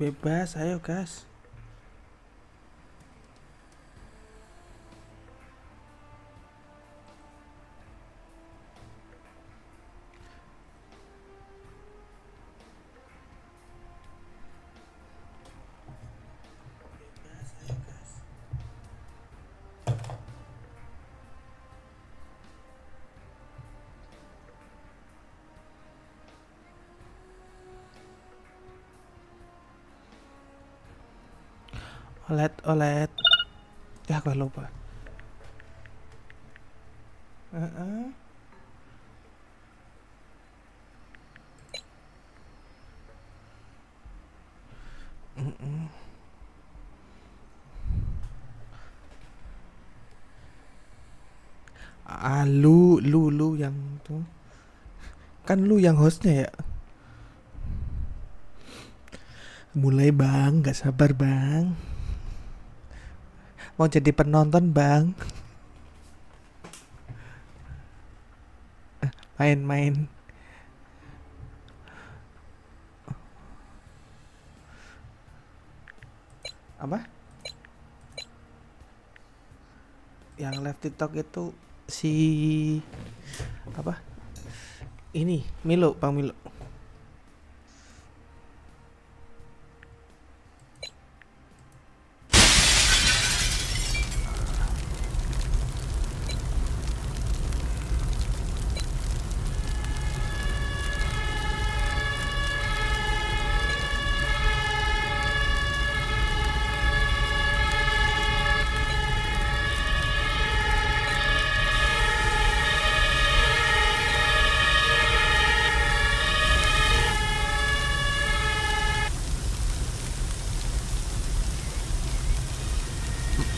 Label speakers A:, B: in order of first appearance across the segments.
A: Bebas, ayo gas. Olet. Ya gue lupa. Lu yang tuh. Kan lu yang hostnya ya. Mulai bang, gak sabar bang. Mau jadi penonton bang. Main. Apa? Yang live TikTok itu si apa? Ini Milo, Bang Milo.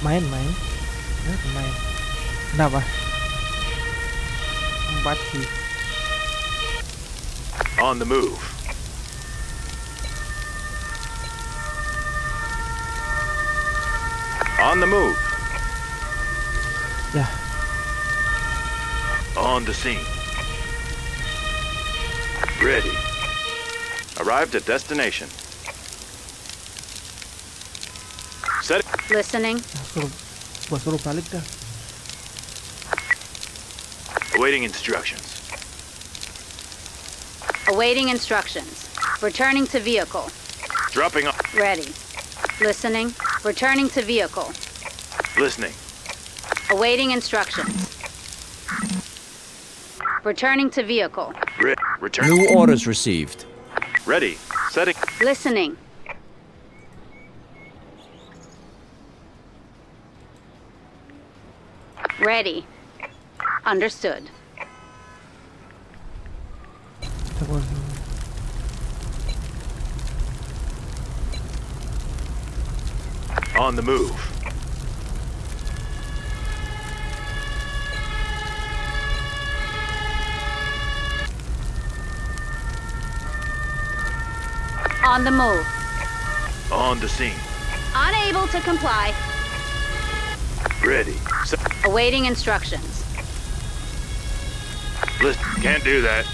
A: Main. Kenapa? 4 sih.
B: On the move. On the move.
A: Ya.
B: On the scene. Ready. Arrived at destination. Set it.
C: Listening.
A: Suruh balik dah.
B: Awaiting instructions.
C: Awaiting instructions. Returning to vehicle.
B: Dropping off.
C: Ready. Listening. Returning to vehicle.
B: Listening.
C: Awaiting instructions. Returning to vehicle.
B: Return.
D: New orders received.
B: Ready. Setting.
C: Listening. Ready. Understood.
B: On the move.
C: On the move.
B: On the scene.
C: Unable to comply.
B: Ready. Set.
C: Awaiting instructions.
B: Listen. Can't do that.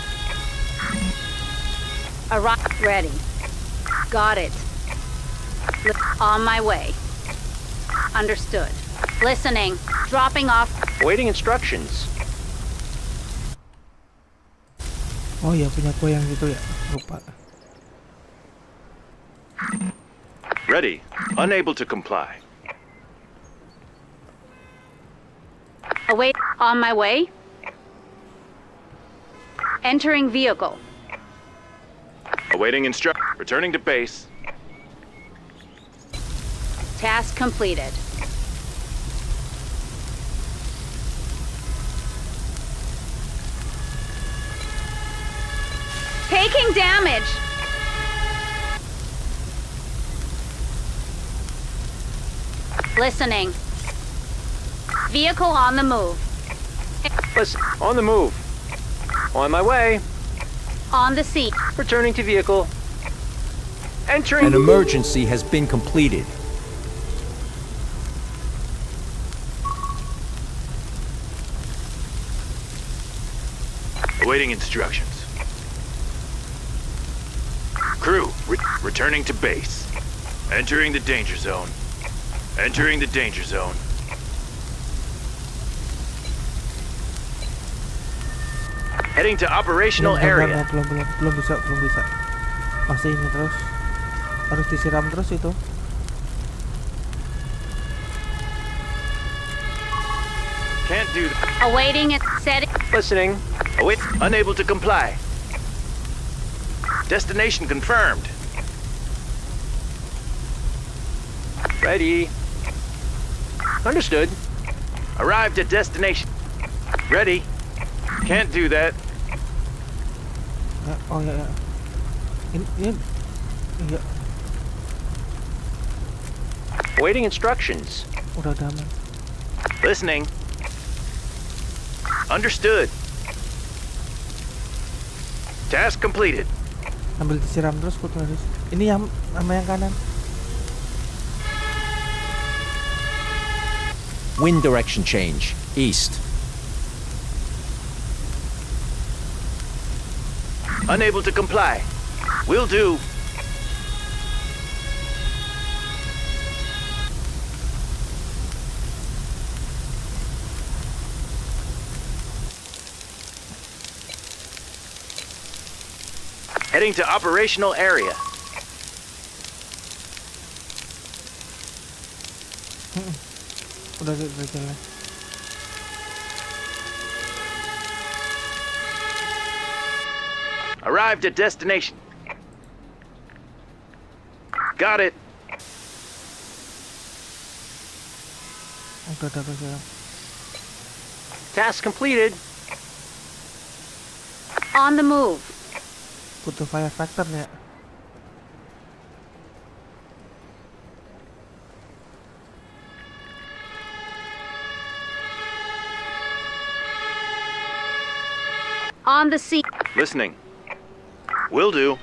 C: Arrive. Ready. Got it. On my way. Understood. Listening. Dropping off.
D: Awaiting instructions.
A: Oh ya, punya gue yang gitu ya. Lupa.
B: Ready. Unable to comply.
C: Await. On my way. Entering vehicle.
B: Awaiting returning to base.
C: Task completed. Taking damage. Listening. Vehicle on the move.
D: Listen, on the move. On my way.
C: On the seat.
D: Returning to vehicle. Entering. An emergency has been completed.
B: Awaiting instructions. Crew, returning to base. Entering the danger zone. Entering the danger zone. Heading to operational area.
A: Belum bisa. Masih ini terus. Harus disiram terus itu.
B: Can't do that.
C: Awaiting and setting.
D: Listening.
B: Await. Unable to comply. Destination confirmed.
D: Ready. Understood.
B: Arrived at destination. Ready. Can't do that.
A: Ya, oh ya. Ini. Iya,
D: Awaiting instructions.
A: udah aman.
B: Listening. Understood. Task completed.
A: Ambil disiram terus kutu harus. Ini yang sama yang kanan.
D: Wind direction change. East.
B: Unable to comply. Will do. Heading to operational area.
A: Udah jalan.
B: Arrived at destination. Got it.
A: Udah jalan.
D: Task completed.
C: On the move.
A: Butuh fire factor ya.
C: On the scene.
B: Listening. Will do.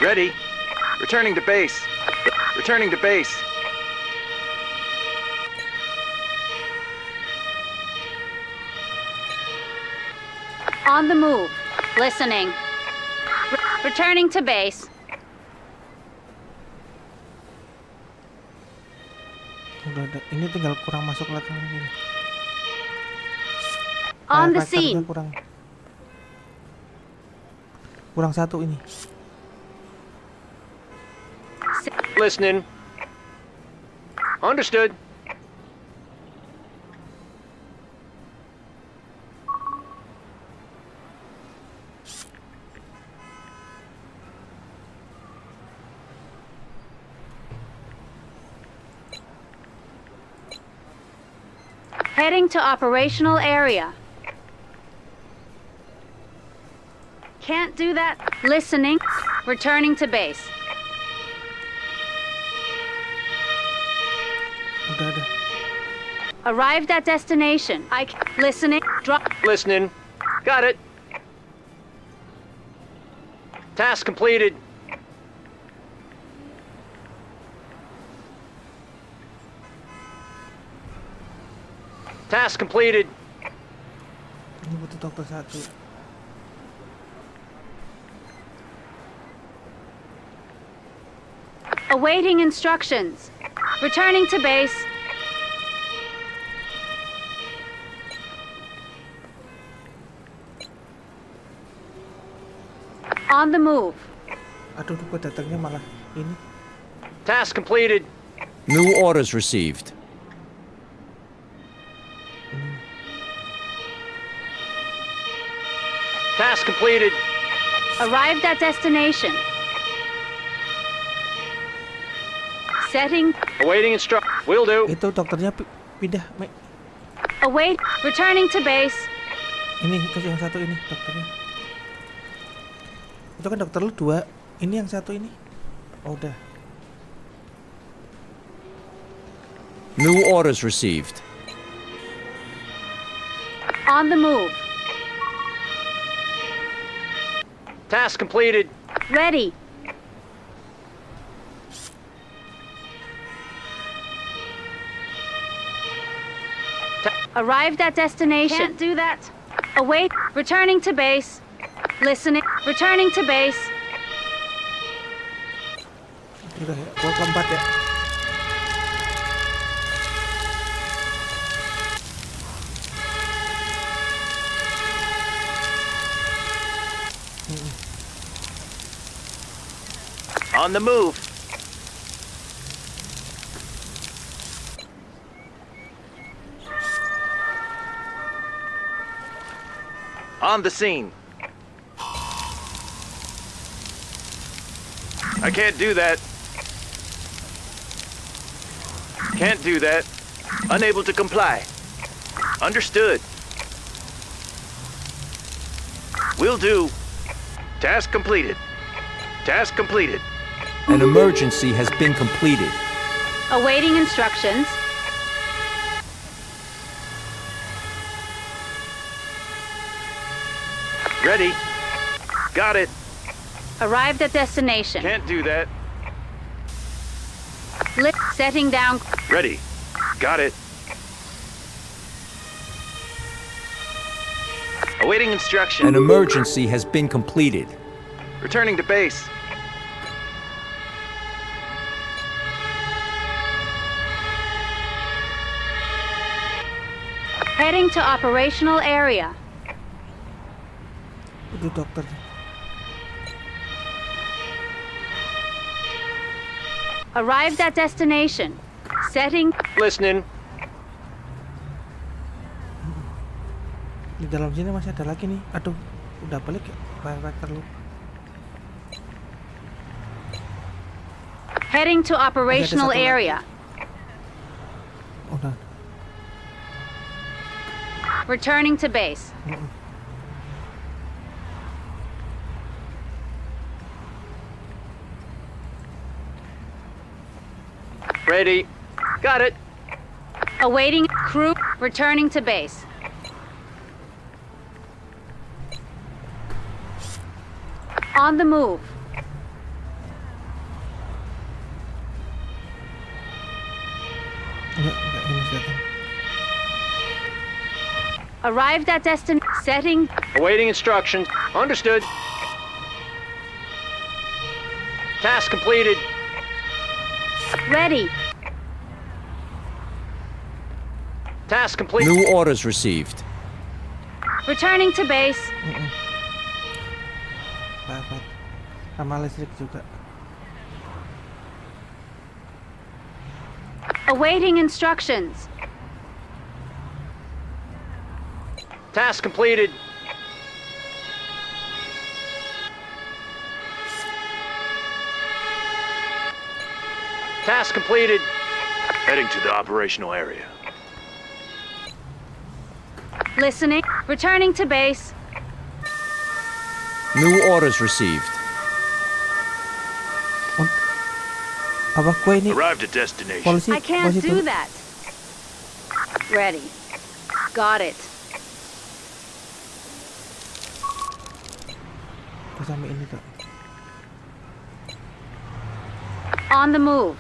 B: Ready. Returning to base. Returning to base.
C: On the move. Listening. Returning to base.
A: Udah ada. Ini tinggal kurang masuk latihan lagi.
C: On the
A: Fire factor-nya
C: scene.
A: kurang satu ini.
D: Listening. Understood.
C: Heading to operational area. Can't do that. Listening. Returning to base.
A: Udah ada.
C: Arrived at destination. Listening. Drop.
D: Listening. Got it. Task completed. Task completed.
A: Ini butuh dokter satu.
C: Awaiting instructions. Returning to base. On the move.
A: Aduh, kok datangnya malah ini.
D: Task completed. New orders received. Task completed.
C: Arrived at destination. Setting.
D: Awaiting instruct. Will do.
A: Itu dokternya pindah, Mek.
C: Await. Returning to base.
A: Ini kasih yang satu ini dokternya. Itu kan dokter lu dua. Ini yang satu ini. Oh, udah.
D: New orders received.
C: On the move.
D: Task completed.
C: Ready. Arrived at destination. Can't do that. Await. Returning to base. Listening. Returning to base.
A: Udah ya, gua keempat ya.
B: On the move. On the scene. I can't do that. Can't do that. Unable to comply. Understood. Will do. Task completed. Task completed.
D: An emergency has been completed.
C: Awaiting instructions.
B: Ready. Got it.
C: Arrived at destination.
B: Can't do that.
C: Setting down.
B: Ready. Got it. Awaiting instruction.
D: An emergency has been completed.
B: Returning to base.
C: Heading to operational area.
A: Itu dokter.
C: Arrived at destination. Setting.
B: Listening.
A: Di dalam sini masih ada lagi nih. Aduh, udah balik ya. Firecracker lu.
C: Heading to operational
A: satu lagi.
C: area.
A: Udah.
C: Returning to base.
B: Ready. Got it.
C: Awaiting crew. Returning to base. On the move.
A: Enggak ini datang.
C: Arrived at destination. Setting.
B: Awaiting instructions. Understood. Task completed.
C: Ready.
B: Task complete.
D: New orders received.
C: Returning to base.
A: Dapat. Sama listrik juga.
C: Awaiting instructions.
B: Task completed. Task completed. Heading to the operational area.
C: Listening. Returning to base.
D: New orders received.
A: Apa gue ini
B: Arrived at destination.
A: polisi?
C: I can't
A: polisi
C: do
A: tuh.
C: that. Ready. Got it.
A: Kita sampai ini tuh.
C: On the move.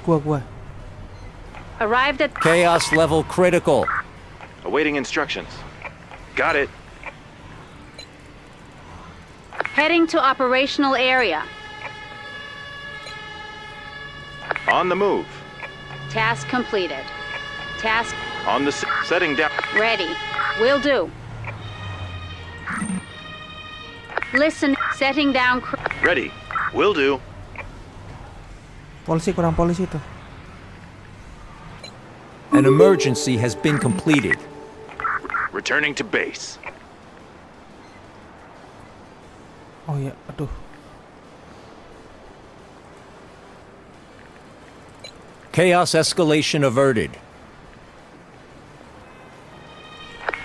A: Gua.
C: Arrived at
D: Chaos level critical.
B: Awaiting instructions. Got it.
C: heading to operational area.
B: On the move.
C: Task completed. Task
B: On the setting down.
C: ready. Will do. Listen, setting down.
B: Ready. Will do.
A: Polisi, kurang polisi tuh.
D: An emergency has been completed.
B: Returning to base.
A: Oh ya, aduh.
D: Chaos escalation averted.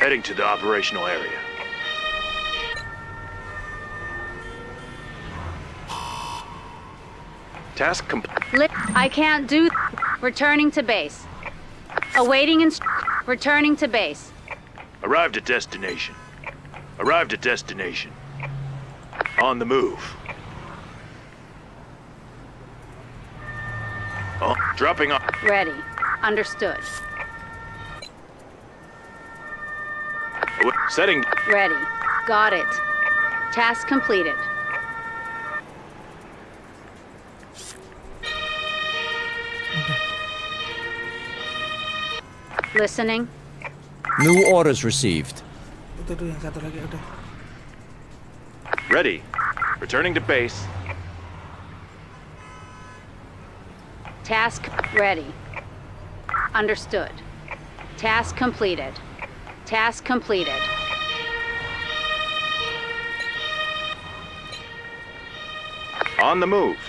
B: Heading to the operational area. Task complete.
C: I can't do. Returning to base. Awaiting returning to base.
B: Arrived at destination. Arrived at destination. On the move. Oh, dropping off.
C: Ready. Understood.
B: Setting.
C: Ready. Got it. Task completed. Listening.
D: New orders received.
A: Itu tuh yang satu lagi udah.
B: Ready. Returning to base.
C: Task ready. Understood. Task completed. Task completed.
B: On the move.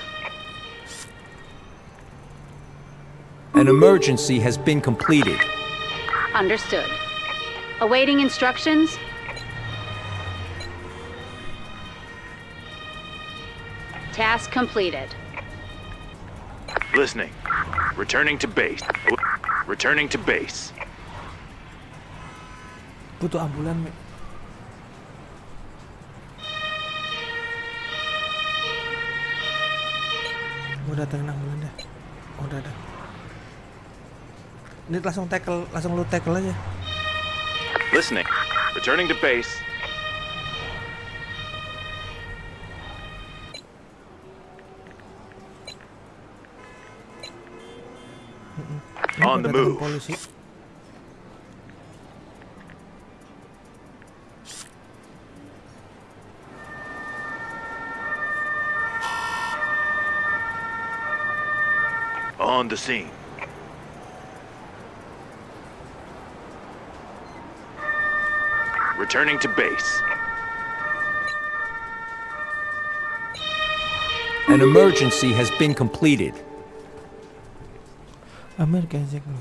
D: An emergency has been completed.
C: Understood. Awaiting instructions. Task completed.
B: Listening. Returning to base. Returning to base.
A: Butuh ambulan, Mi. Udah datengin ambulan deh. Udah ada. Ini langsung lu tackle aja.
B: Listening. Returning to base. On the
A: Datengin
B: move.
A: Polisi.
B: On the scene. Returning to base.
D: An emergency has been completed.
A: Amerika aja lu.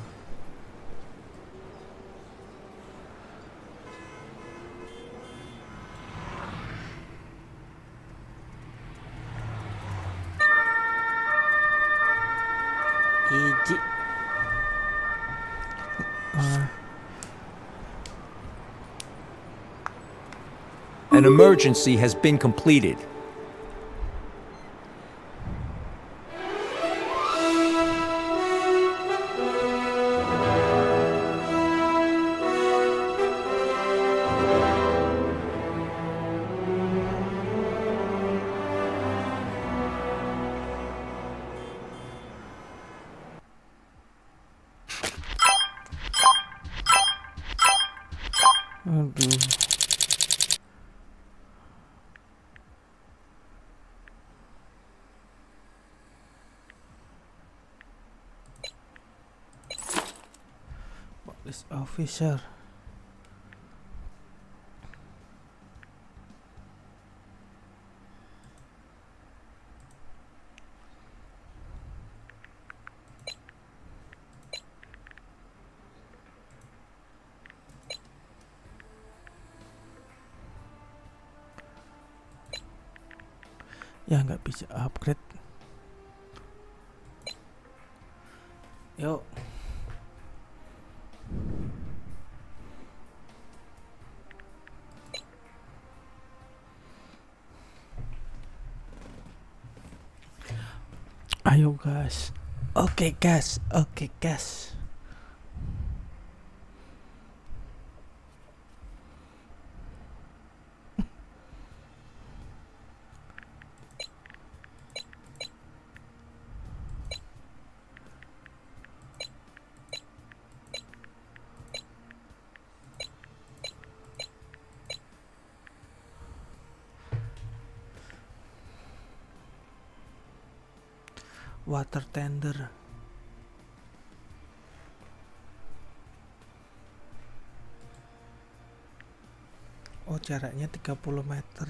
A: Iji.
D: An emergency has been completed.
A: Aduh. Police officer. Ya nggak bisa upgrade. Yuk. Ayo gas. Oke gas. Oke gas. Water tender. Oh, jaraknya 30 meter.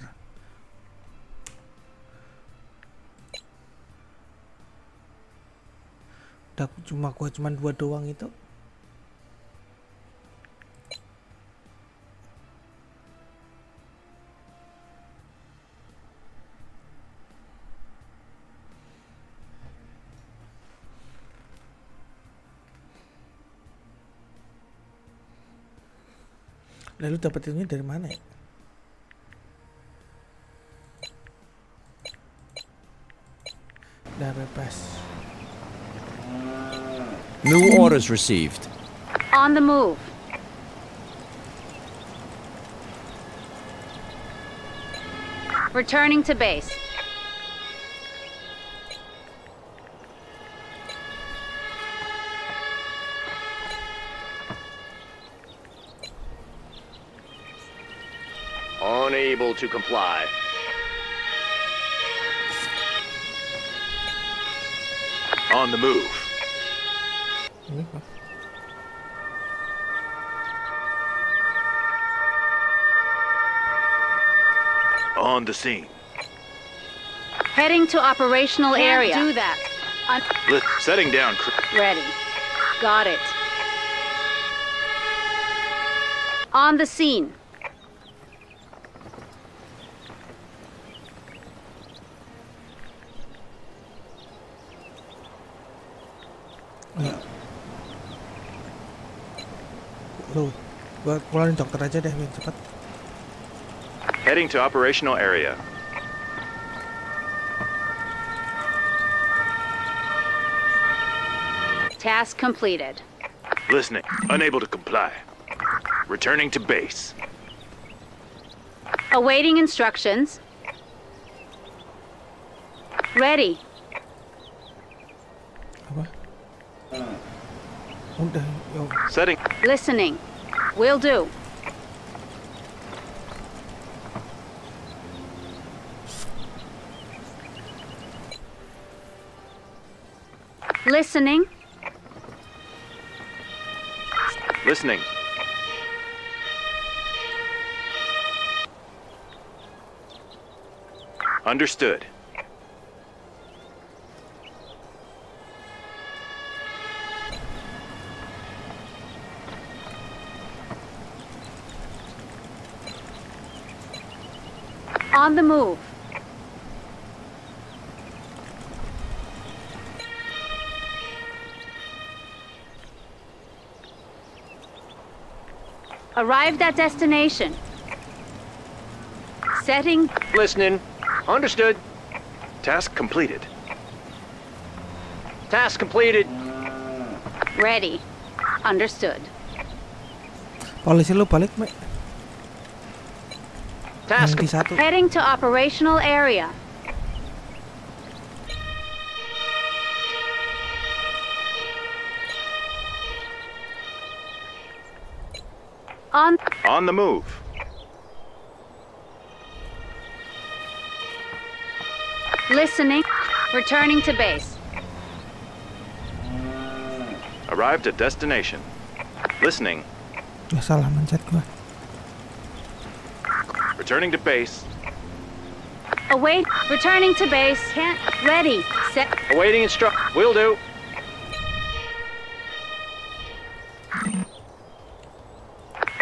A: Udah gua cuma 2 doang itu. Lalu dapat ini dari mana ya? Udah bebas.
D: New orders received.
C: On the move. Returning to base.
B: Unable to comply. On the move.
A: Ini apa?
B: On the scene.
C: Heading to operational area.
E: Do that.
B: Setting down.
C: Ready. Got it. On the scene.
A: Lu, gua keluarin dokter aja deh, biar cepat.
B: Heading to operational area.
C: Task completed.
B: Listening. Unable to comply. Returning to base.
C: Awaiting instructions. Ready.
A: Apa? Udah, yuk.
B: Setting.
C: Listening. Will do. Listening.
B: Listening. Understood.
C: On the move. Arrived at destination. Setting.
D: Listening. Understood.
B: Task completed.
D: Task completed.
C: Ready. Understood.
A: Polisi lu balik, Mek.
D: Task
A: Yang di satu.
C: Heading to operational area.
B: On the move.
C: Listening. Returning to base.
B: Arrived at destination. Listening.
A: Ya salah mencet gua.
B: Returning to base.
C: Await. Returning to base. Can't. Ready. Set.
D: Awaiting instruct. Will do.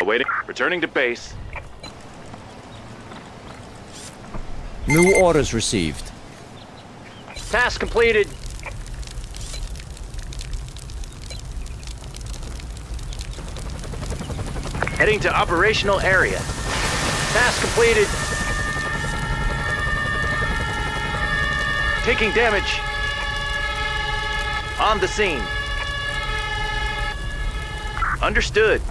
B: Awaiting. Returning to base.
D: New orders received. Task completed.
B: Heading to operational area.
D: Task completed.
B: Taking damage. On the scene. Understood.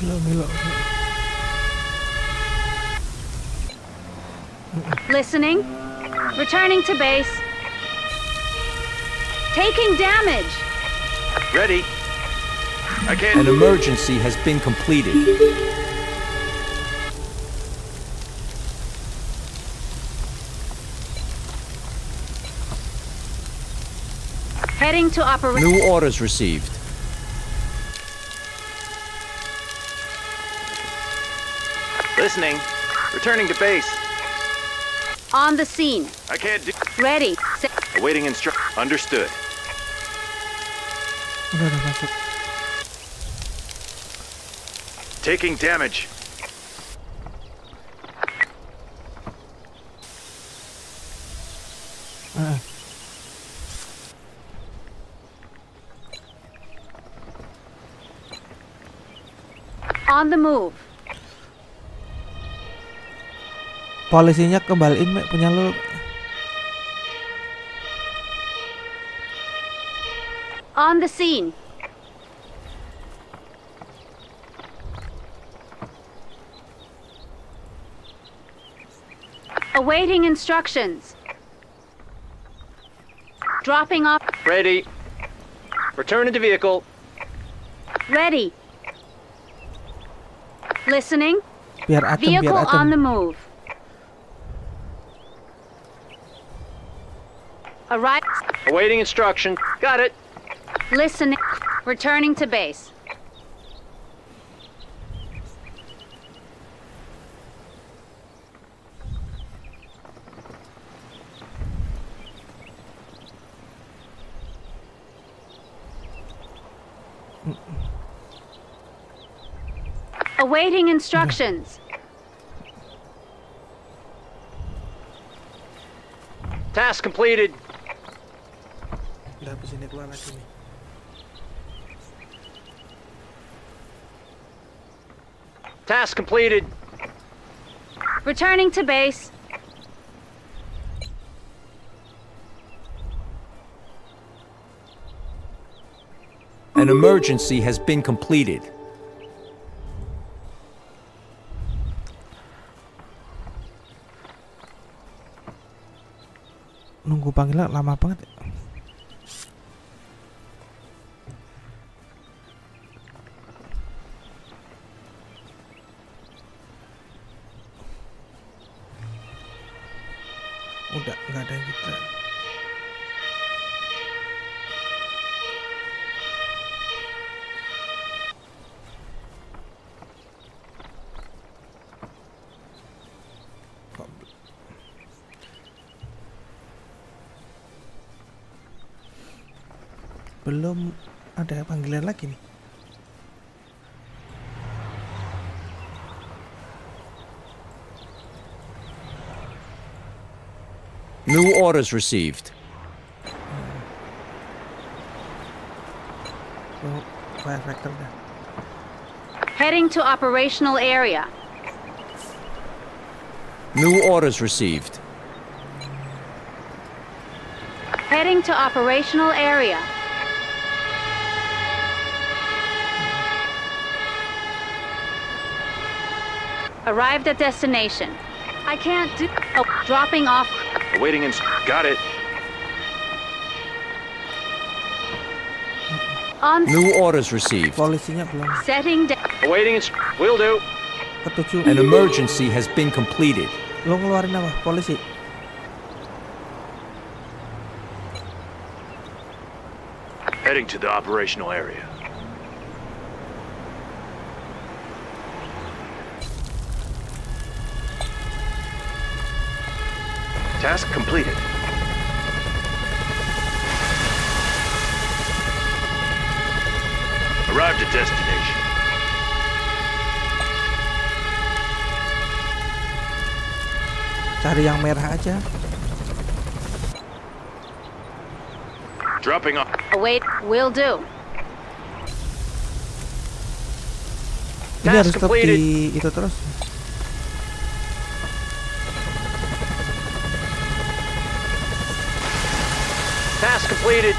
A: Milo.
C: Listening. Returning to base. Taking damage.
B: Ready. I
D: An
B: can't.
D: emergency has been completed.
C: Heading to operation.
D: New orders received.
B: Listening. Returning to base.
C: On the scene.
B: I can't do.
C: Ready. Set.
B: Awaiting instruct. Understood.
A: Udah masuk.
B: Taking damage.
A: Ah,
C: On the move.
A: polisinya kembaliin, Mek, punya lu.
C: On the scene. Awaiting instructions. Dropping off.
D: Ready. Returning to vehicle.
C: Ready. Listening.
A: Biar adem,
C: Vehicle
A: biar
C: on the
A: adem.
C: move. Arrive.
D: Awaiting instruction. Got it.
C: Listening. Returning to base. Awaiting instructions.
D: Task completed.
A: Udah habis ini keluar lagi nih.
D: Task completed.
C: Returning to base.
D: An emergency has been completed.
A: Nunggu panggilan lama banget ya. Udah nggak ada yang kita. Kok belum ada panggilan lagi nih.
D: New orders received.
A: Oh, fire factor dah.
C: Heading to operational area.
D: New orders received.
C: Heading to operational area. Arrived at destination. I can't do. Oh, dropping off.
B: Awaiting got it.
C: On.
D: New orders received.
A: Polisinya belum
C: Setting.
D: Awaiting will do.
A: ketujuh.
D: An emergency has been completed.
A: Lo ngeluarin apa? Polisi.
B: Heading to the operational area. Task completed. Arrived at destination.
A: Cari yang merah aja.
B: Dropping off.
C: Await. Will do.
A: Ini harus tetap
D: completed.
A: di itu terus.
D: Task completed.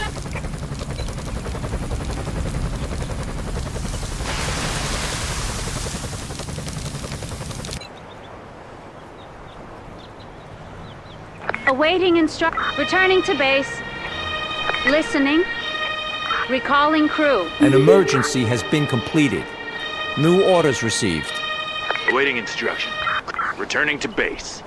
C: Awaiting returning to base. Listening. Recalling crew.
D: An emergency has been completed. New orders received.
B: Awaiting instruction. Returning to base.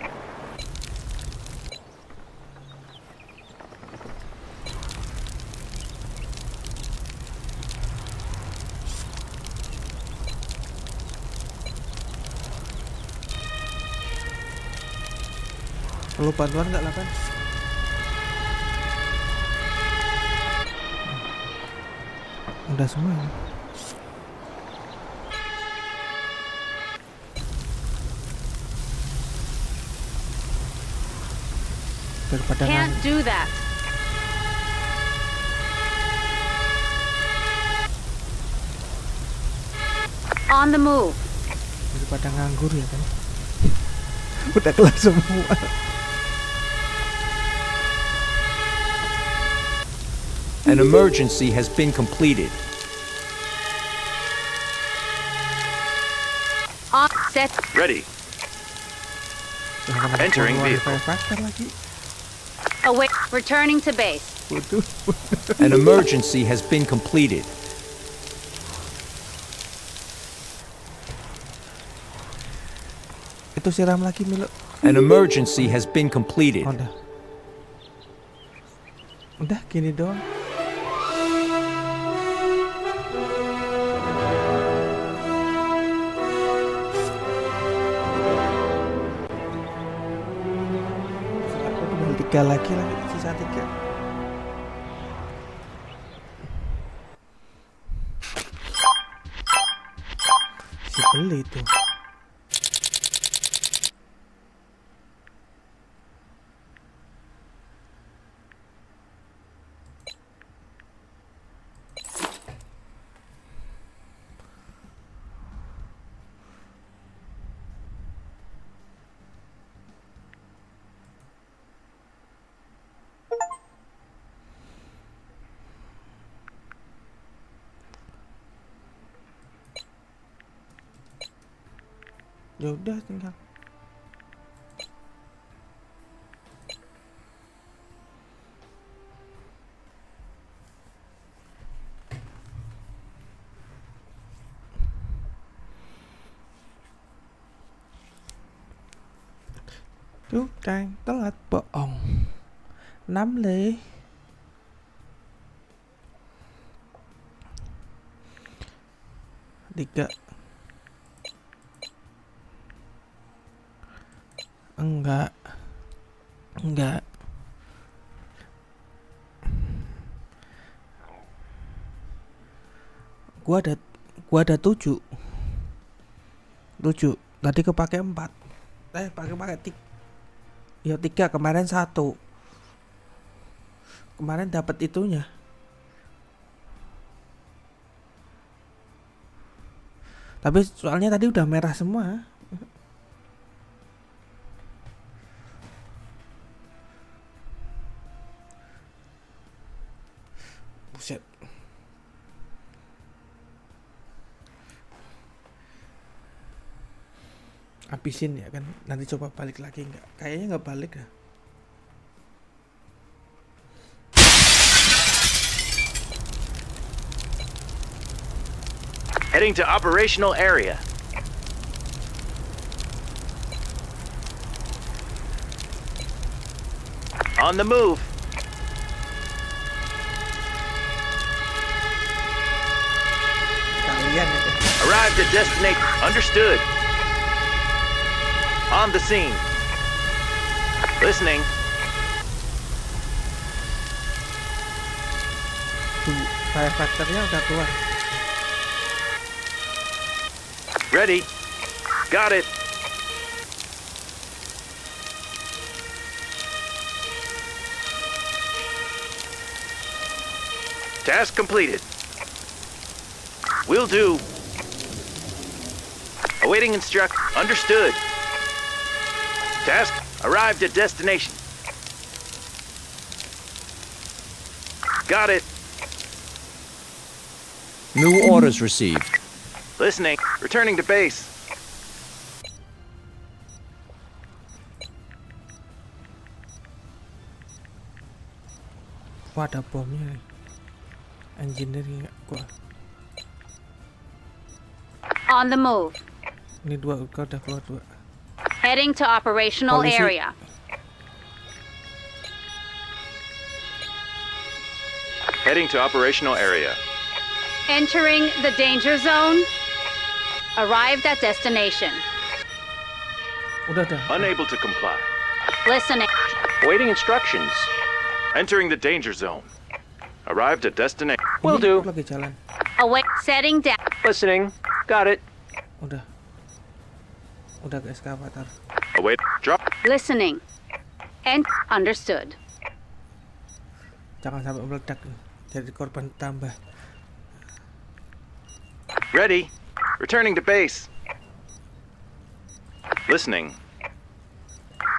A: Perlu bantuan nggak lah kan? Udah semua ya? Daripada
C: Can't do that. On the move.
A: daripada nganggur ya kan. Udah kelar semua.
D: An emergency has been completed.
C: On set.
B: Ready. Entering vehicle.
A: Firefighter lagi.
C: Returning to base.
A: Waduh.
D: An emergency has been completed.
A: Itu siram lagi Milo.
D: An emergency has been completed.
A: Oh, udah. Udah gini doang. Tinggal 3 lagi, sisa 3. Si beli itu. Ya udah tinggal. Chú Trang telat bohong. 6 ly. Tiga. Enggak. Gua ada 7. Tadi kepake 4. Pakai 3. Ya 3, kemarin 1. Kemarin dapat itunya. Tapi soalnya tadi udah merah semua. Buset. Habisin ya kan. Nanti coba balik lagi enggak? Kayaknya enggak balik dah.
B: Heading to operational area. On the move.
A: Kalian itu.
B: Arrived at destination. Understood. On the scene. Listening.
A: Firefighter-nya udah keluar.
B: Ready. Got it. Task completed. Will do. Awaiting instruct. Understood. Task arrived at destination. Got it.
D: New orders received.
B: Listening. Returning to base.
A: Wah, ada bomnya nih. Engineering gua.
C: On the move.
A: Ini 2, udah keluar 2.
C: Heading to operational
A: Polisi.
C: area.
B: Heading to operational area.
C: Entering the danger zone. Arrived at destination.
A: Udah.
B: Unable to comply.
C: Listening.
B: Awaiting instructions. Entering the danger zone. Arrived at destination.
D: Will
A: Ini
D: do.
A: lagi jalan.
C: Await. Setting down.
D: Listening. Got it.
A: Udah ke eskavator.
B: Await. Drop.
C: Listening. And understood.
A: Jangan sampai meledak nih. Jadi korban tambah.
B: Ready. Returning to base. Listening.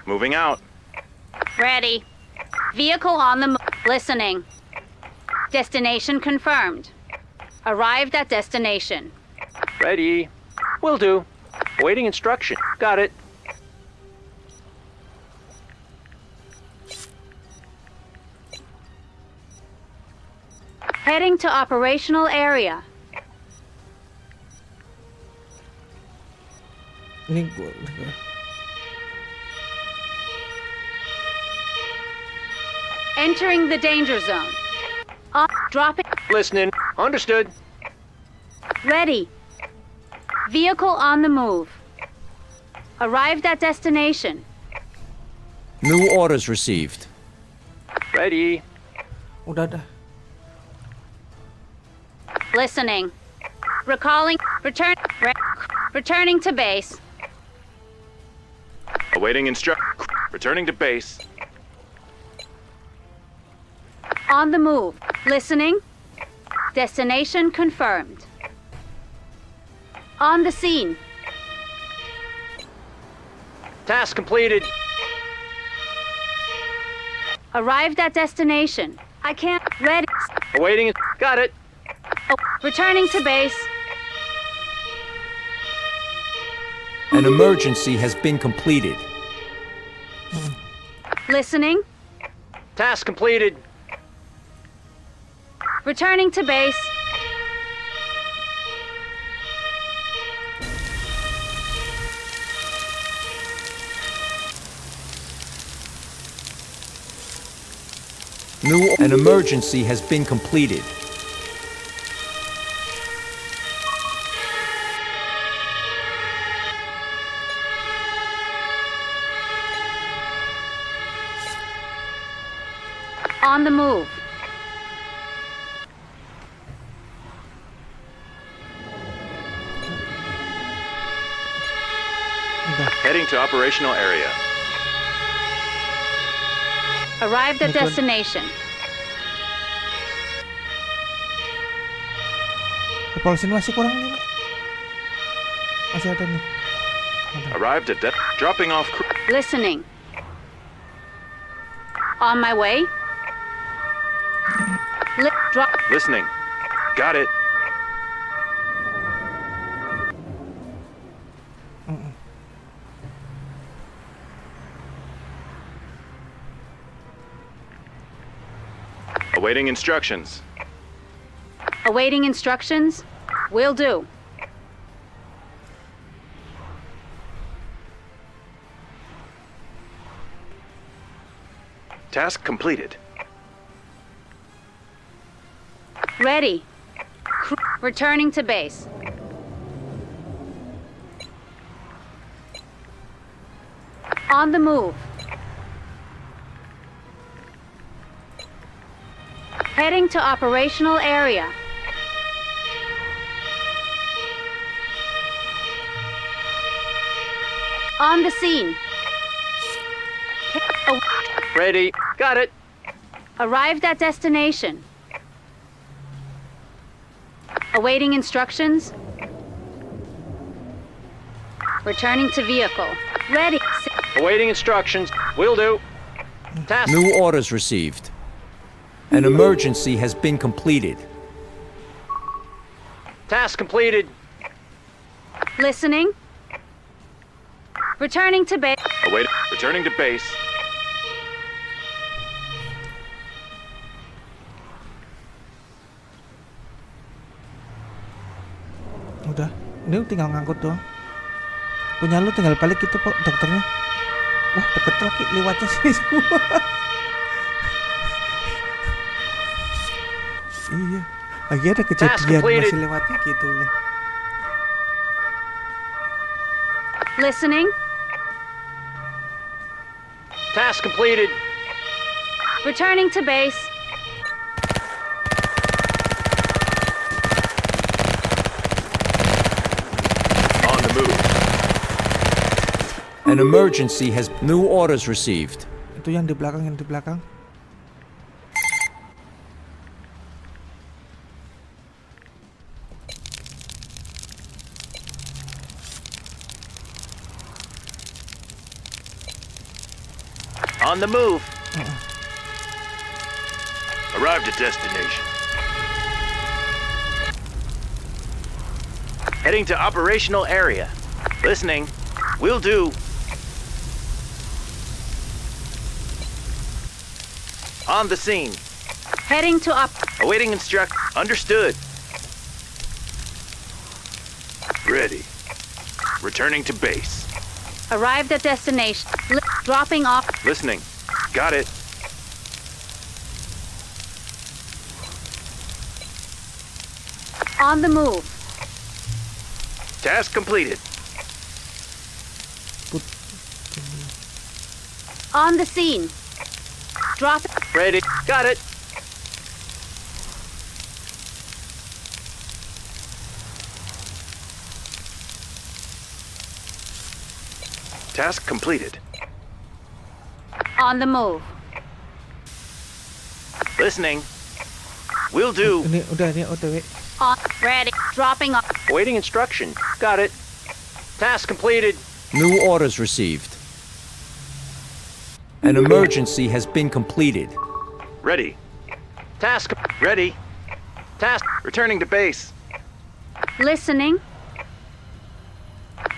B: Moving out.
C: Ready. Vehicle on the move. Listening. Destination confirmed. Arrived at destination.
D: Ready. Will do. Awaiting instruction. Got it.
C: Heading to operational area.
A: Ini gue.
C: Entering the danger zone. Dropping.
D: Listening. Understood.
C: Ready. Vehicle on the move. Arrived at destination.
D: New orders received. Ready.
A: Udah dah.
C: Listening. Recalling. Returning to base.
B: Awaiting returning to base.
C: On the move. Listening. Destination confirmed. On the scene.
D: Task completed.
C: Arrived at destination. I can't. Ready.
D: Awaiting. Got it.
C: Returning to base.
D: An emergency has been completed.
C: Listening.
D: Task completed.
C: Returning to base.
D: An emergency has been completed.
C: On the move.
B: Heading to operational area.
C: Arrived at destination.
A: Polisi masih kurang nih, Mak. Masih ada nih.
B: Arrived at dropping off.
C: Listening. On my way. Drop.
B: Listening. Got it. Awaiting instructions.
C: Awaiting instructions. Will do.
B: Task completed.
C: Ready. Returning to base. On the move. Heading to operational area. On the scene.
D: Ready. Got it.
C: Arrived at destination. Awaiting instructions. Returning to vehicle. Ready.
D: Awaiting instructions. Will do. Task. New orders received. An emergency has been completed. Task completed.
C: Listening. Returning to base.
B: Returning to base.
A: Udah, ini tinggal ngangkut doang. Punya lu tinggal balik gitu kok dokternya. Wah deket lagi lewatnya sini semua. Iya, lagi ada kejadian masih lewatnya gitu.
C: Listening.
D: Task completed.
C: Returning to base.
B: On the move.
D: An emergency has new orders received.
A: Itu yang di belakang, yang di belakang.
B: On the move. Arrived at destination. Heading to operational area. Listening. Will do. On the scene.
C: Heading to
B: Awaiting instruct. Understood. Ready. Returning to base.
C: Arrived at destination. Dropping off.
B: Listening. Got it.
C: On the move.
B: Task completed.
C: On the scene. Drop.
B: Ready. Got it. Task completed.
C: On the move.
B: Listening. Will do.
A: Ini udah, ini OTW.
C: On. Ready. Dropping off.
B: Awaiting instruction. Got it. Task completed.
D: New orders received. An emergency has been completed.
B: Ready. Task ready. Task returning to base.
C: Listening.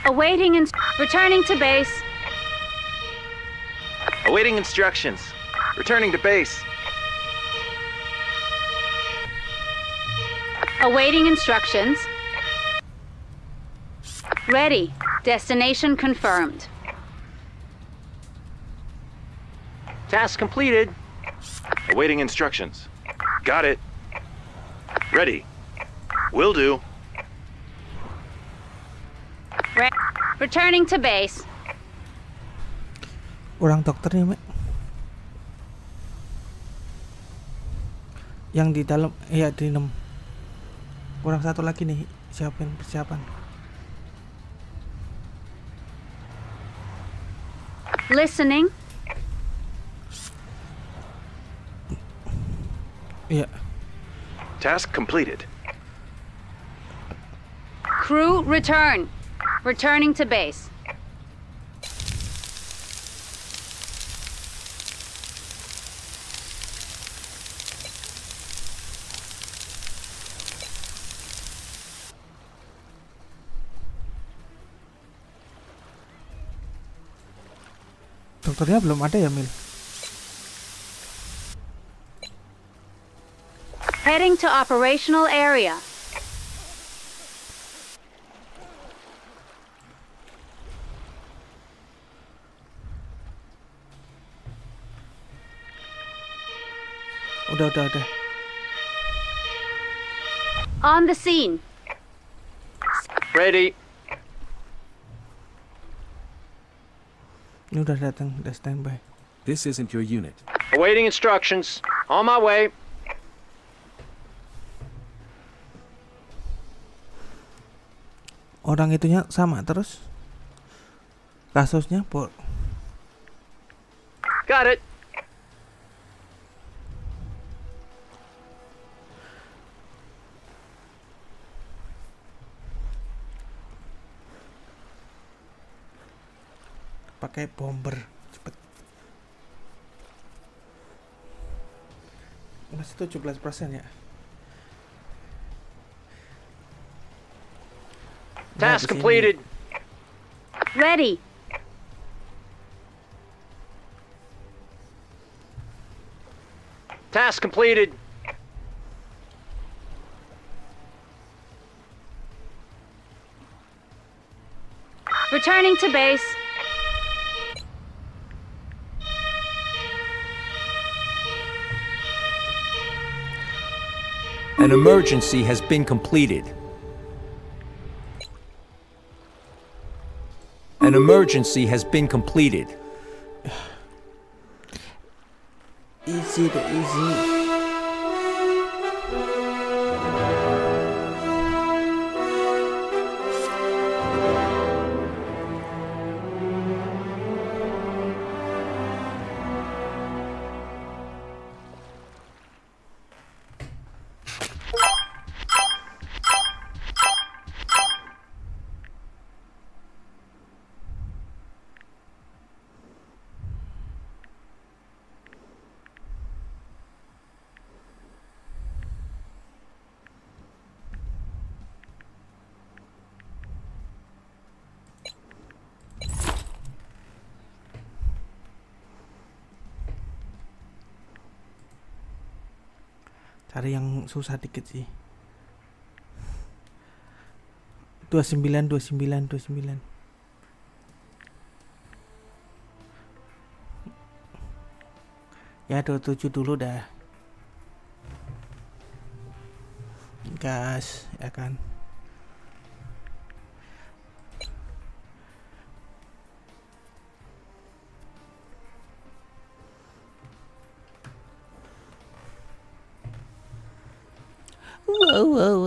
C: Awaiting and returning to base.
B: Awaiting instructions. Returning to base.
C: Awaiting instructions. Ready. Destination confirmed.
B: Task completed. Awaiting instructions. Got it. Ready. Will do.
C: Returning to base.
A: Orang dokternya, Mek. Yang di dalam, iya di 6. Kurang satu lagi nih, siapin persiapan.
C: Listening.
A: Iya.
B: Task completed.
C: Crew return. Returning to base.
A: Dokternya belum ada ya, Mil?
C: Heading to operational area.
A: Udah.
C: On the scene.
B: Ready.
A: Ini udah datang, udah standby.
E: This isn't your unit.
B: Awaiting instructions. On my way.
A: Orang itunya sama terus. Kasusnya,
B: Got it.
A: pakai bomber cepet. Masih 17% ya.
B: Task completed.
C: Ready.
B: Task completed.
C: Returning to base.
D: An emergency has been completed. An emergency has been completed.
A: Easy to easy. Cari yang susah dikit sih. 29. Ya 27 dulu dah. Gas, ya kan. Wow.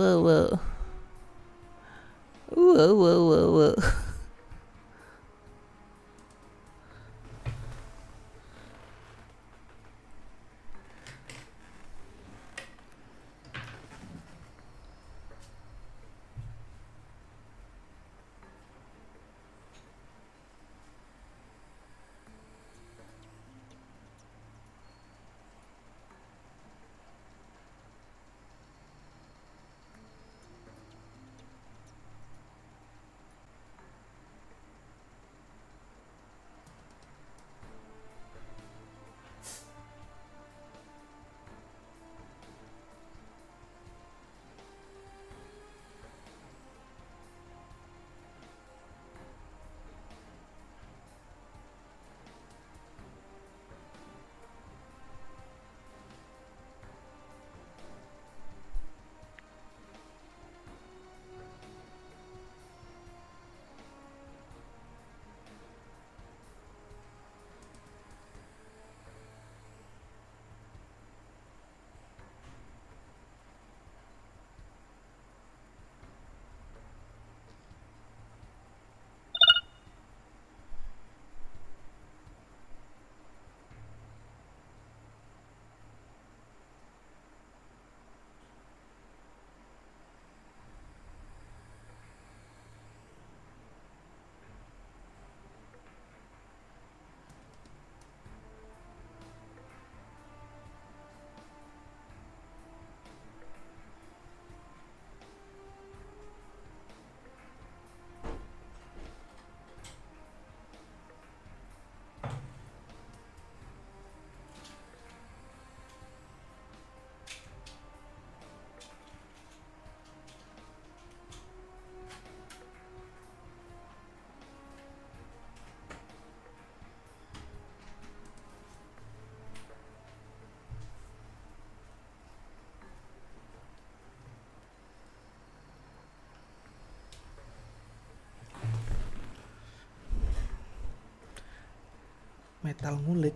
A: Metal ngulik.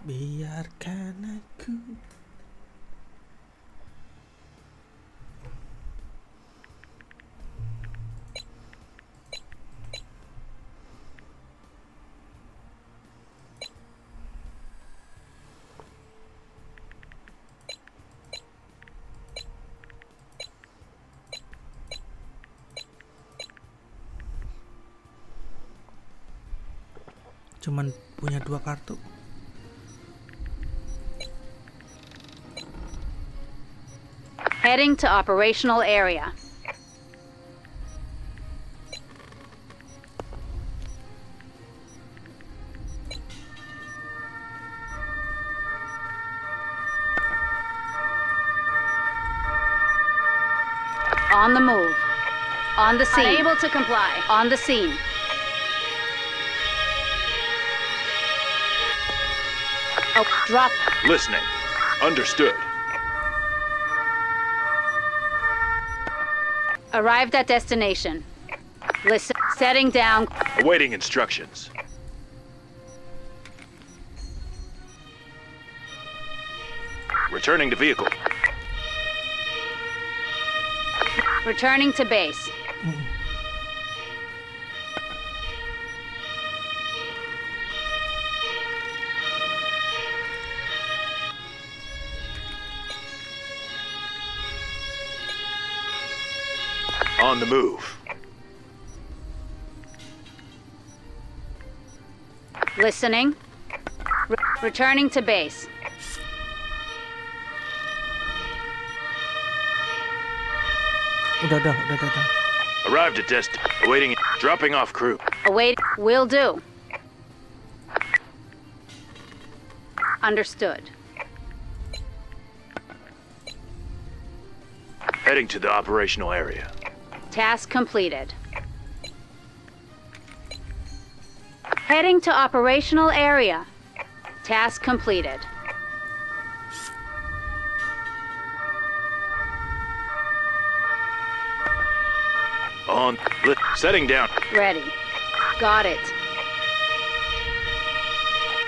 A: Biarkan aku. Cuman punya 2 kartu.
C: Heading to operational area. On the move. On the scene. Unable to comply. On the scene. Oh, drop.
B: Listening. Understood.
C: Arrived at destination. Listen. Setting down.
B: Awaiting instructions. Returning to vehicle.
C: Returning to base.
B: On the move.
C: Listening. Returning to base.
A: Udah.
B: Arrived at awaiting, dropping off crew.
C: Await. Will do. Understood.
B: Heading to the operational area.
C: Task completed. Heading to operational area. Task completed.
B: On. Setting down.
C: Ready. Got it.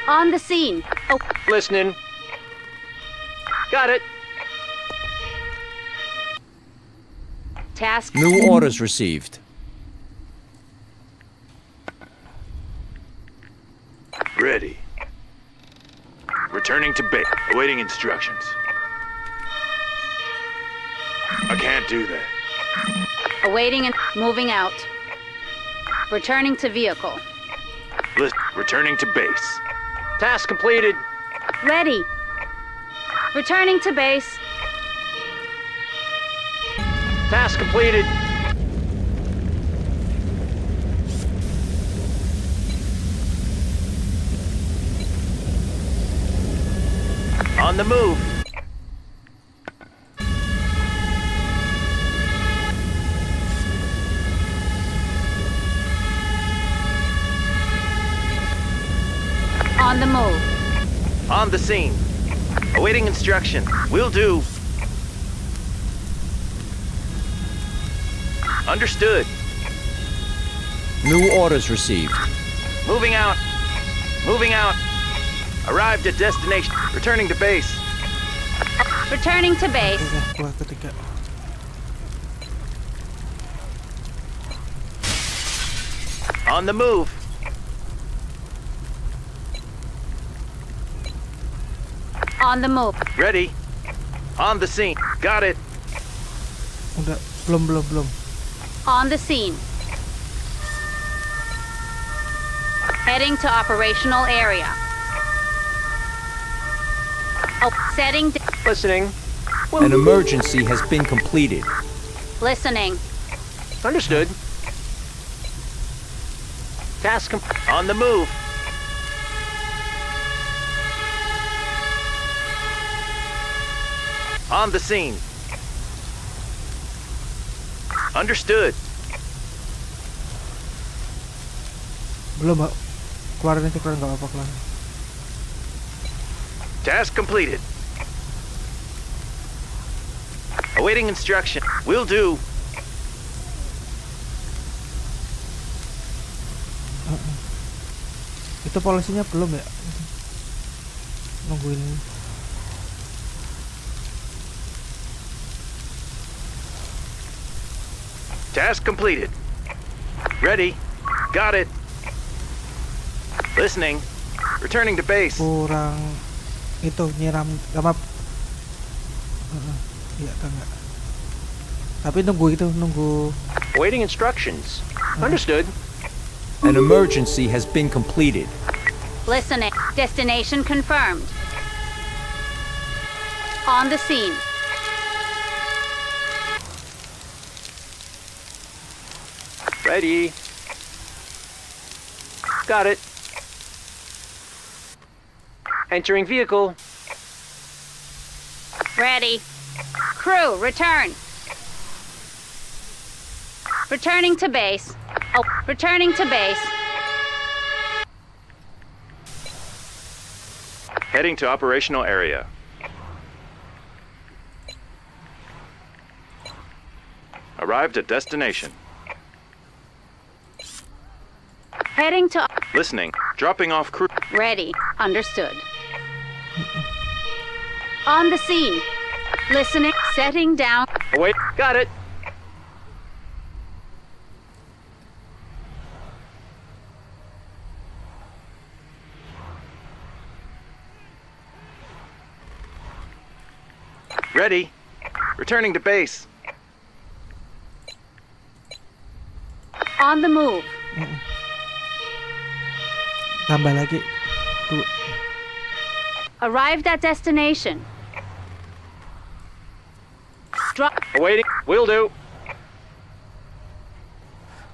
C: On the scene. Oh,
D: Listening. Got it.
C: task.
D: New orders received.
B: Ready. Returning to base. Awaiting instructions. I can't do that.
C: Awaiting and moving out. Returning to vehicle.
B: Returning to base.
D: Task completed.
C: Ready. Returning to base.
D: Task completed. On the move.
C: On the move.
D: On the scene. Awaiting instruction. Will do. Understood. New orders received. Moving out. Moving out. Arrived at destination. Returning to base.
C: Returning to base.
A: Oke, gua ketiga.
D: On the move.
C: On the move.
D: Ready. On the scene. Got it.
A: Udah, belum.
C: On the scene. Heading to operational area. Oh, setting.
D: Listening. An emergency has been completed.
C: Listening.
D: Understood. On the move. On the scene. Understood.
A: Belum, Mbak. Keluarin aja, keluarin, nggak apa-apa, keluarin.
D: Task completed. Awaiting instruction. Will do.
A: Itu polisinya belum ya? Nungguin.
D: Task completed. Ready. Got it. Listening. Returning to base.
A: Kurang itu nyiram sama iya enggak. Tapi nunggu
D: Awaiting instructions. Understood. An emergency has been completed.
C: Listening. Destination confirmed. On the scene.
D: Ready. Got it. Entering vehicle.
C: Ready. Crew, return. Returning to base. Oh, returning to base.
B: Heading to operational area. Arrived at destination.
C: Heading to...
B: Listening. Dropping off crew.
C: Ready. Understood. On the scene. Listening. Setting down.
D: Oh, wait. Got it. Ready. Returning to base.
C: On the move.
A: Tambah lagi. Tuh.
C: Arrived at destination.
D: Awaiting. Will do.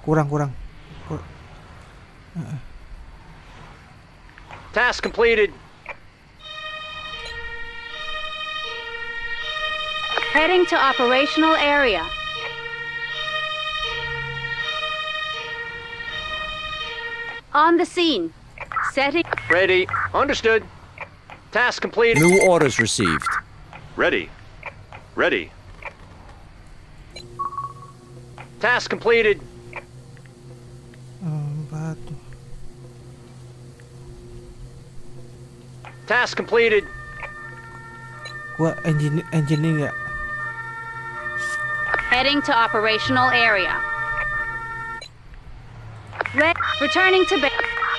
A: Kurang.
D: Task completed.
C: Heading to operational area. On the scene. Setting.
D: Ready. Understood. Task completed.
E: New orders received.
B: Ready. Ready.
D: Task completed.
A: Batu.
D: Task completed.
A: Gua engineering ya.
C: Heading to operational area. Returning to base.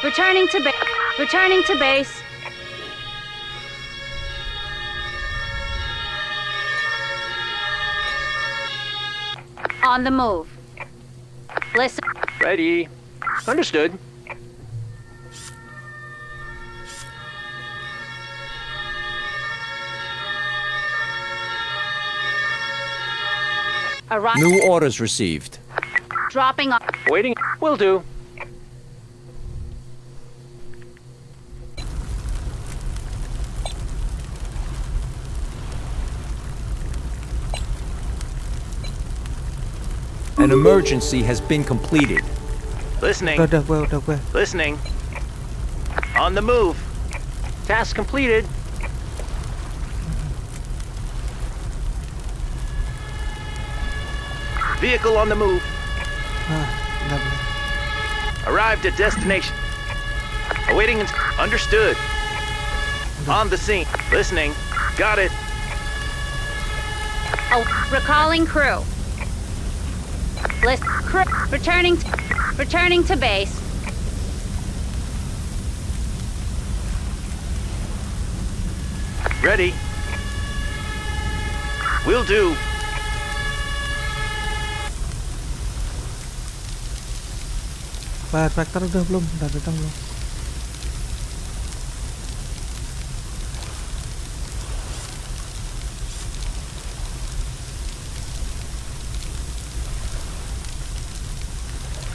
C: Returning to base. Returning to base. On the move. Listen.
D: Ready. Understood.
C: Arrive.
E: New orders received.
C: Dropping off.
D: Waiting. Will do.
E: An emergency has been completed.
D: Listening.
A: Udah gue.
D: Listening. On the move. Task completed. Vehicle on the move.
A: Benar.
D: Arrived at destination. Awaiting. Understood. On the scene. Listening. Got it.
C: Oh, recalling crew. List crew. Returning to base.
D: Ready. Will do.
A: Pak traktor udah belum? Udah datang belum?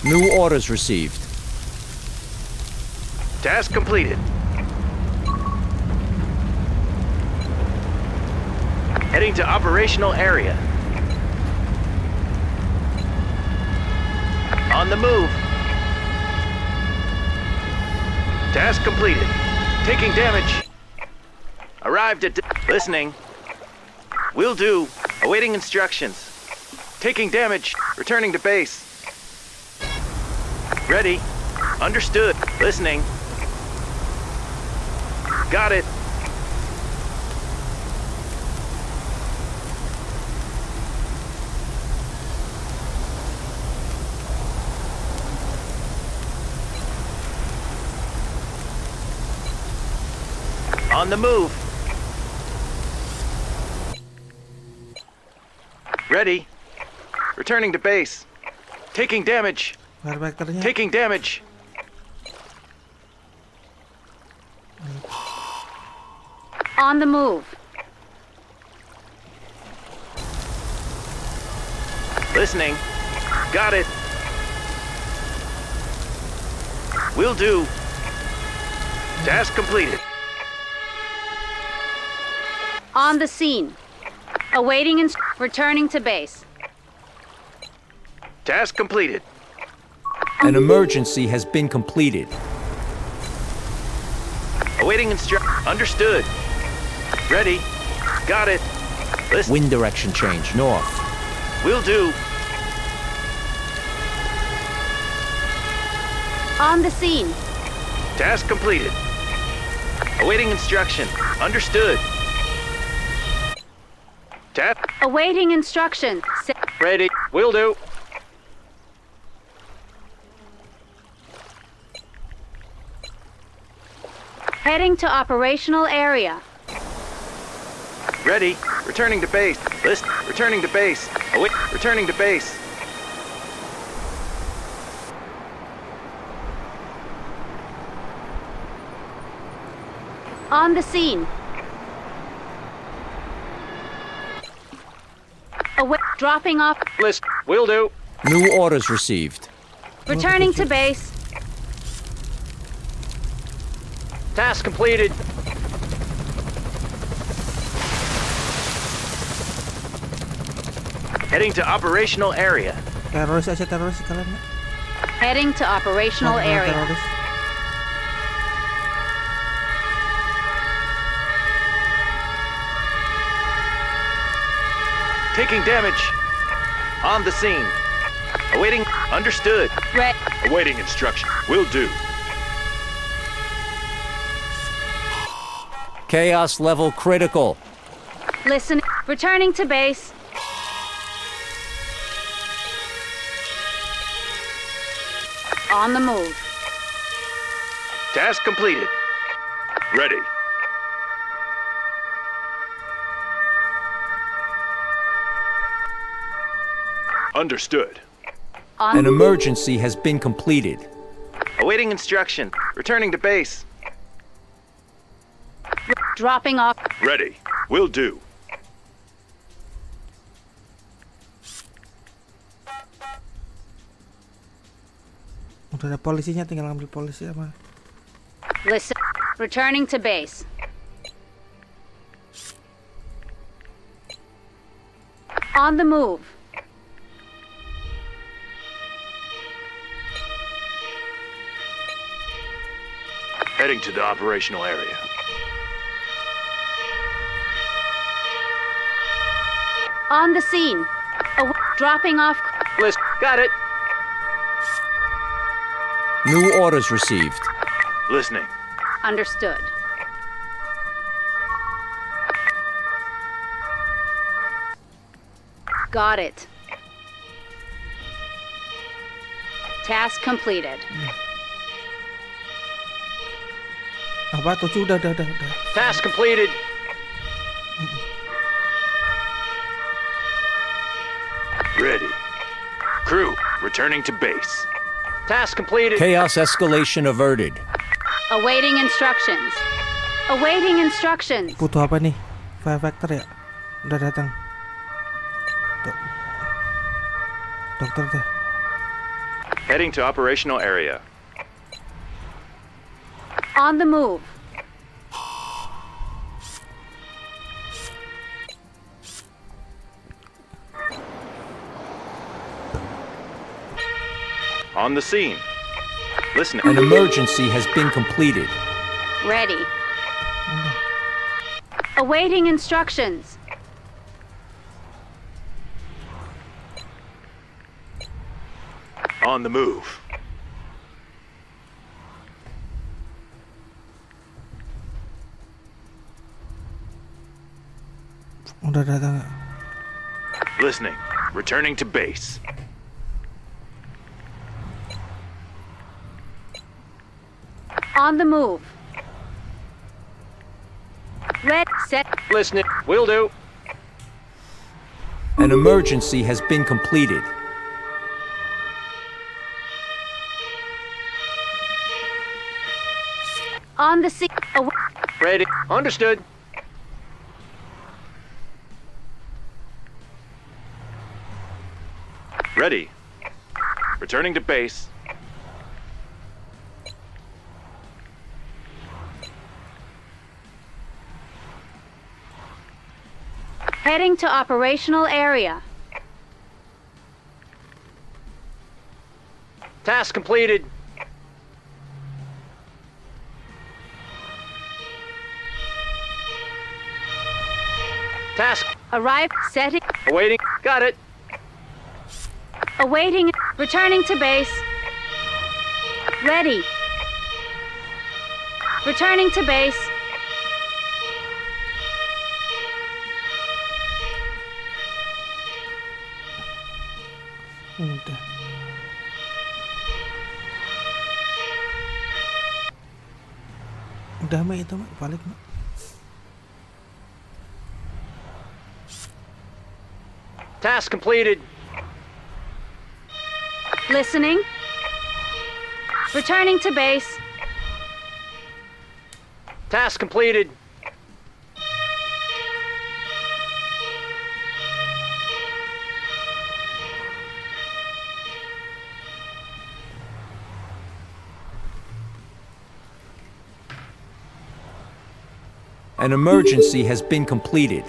E: New orders received.
D: Task completed. Heading to operational area. On the move. Task completed. Taking damage. Arrived at... Listening. Will do. Awaiting instructions. Taking damage. Returning to base. Ready. Understood. Listening. Got it. On the move. Ready. Returning to base. Taking damage.
A: Firebackernya.
D: Taking damage.
C: On the move.
D: Listening. Got it. Will do. Task completed.
C: On the scene. Awaiting returning to base.
D: Task completed.
E: An emergency has been completed.
D: Awaiting Understood. Ready. Got it. Listen.
E: Wind direction change, north.
D: Will do.
C: On the scene.
D: Task completed. Awaiting instruction. Understood. Tap.
C: Awaiting instructions.
D: Ready. Will do.
C: Heading to operational area.
D: Ready. Returning to base. List. Returning to base. Await. Returning to base.
C: On the scene. Dropping off.
D: List. Will do.
E: New orders received.
C: Returning to base.
D: Task completed. Heading to operational area.
A: Teroris aja teroris kalian. Mak.
C: Heading to operational
A: Nah,
C: area.
A: teroris.
D: Taking damage. On the scene. Awaiting. Understood.
C: Red.
B: Awaiting instruction. Will do.
E: Chaos level critical.
C: Listen. Returning to base. On the move.
D: Task completed.
B: Ready. Understood.
C: On
E: An emergency has been completed.
D: Awaiting instruction. Returning to base.
C: dropping off.
B: Ready. Will do.
A: Udah ada polisinya, tinggal ngambil polisi sama.
C: Listen. Returning to base. On the move.
B: Heading to the operational area.
C: On the scene. Dropping off.
D: List. Got it.
E: New orders received.
B: Listening.
C: Understood. Got it. Task completed.
A: Apa tuh udah.
D: Task completed.
B: Ready. Crew, returning to base.
D: Task completed.
E: Chaos escalation averted.
C: Awaiting instructions. Awaiting instructions.
A: Butuh apa nih? Fire Factor ya? Udah datang. Dokter deh.
D: Heading to operational area.
C: On the move.
D: On the scene. Listening.
E: An emergency has been completed.
C: Ready. Awaiting instructions.
B: On the move.
A: Udah datang.
B: Listening. Returning to base.
C: On the move. Red, set.
D: Listening. Will do.
E: An emergency has been completed.
C: On the scene.
D: Ready. Understood. Ready. Returning to base.
C: Heading to operational area.
D: Task completed. Task.
C: Arrive, setting.
D: Awaiting. Got it.
C: Awaiting. Returning to base. Ready. Returning to base.
A: Udah. Udah Mak itu Mak, balik Mak.
D: Task completed.
C: Listening. Returning to base.
D: Task completed.
E: An emergency has been completed.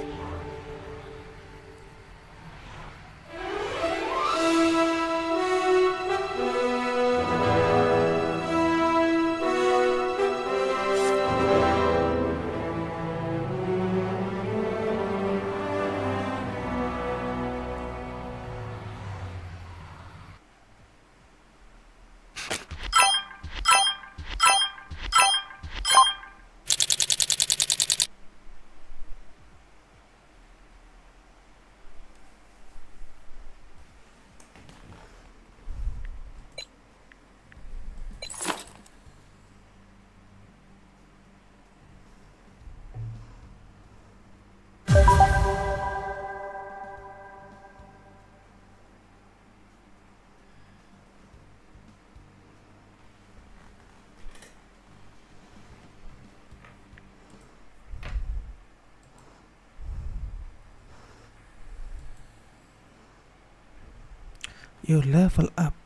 A: You level up.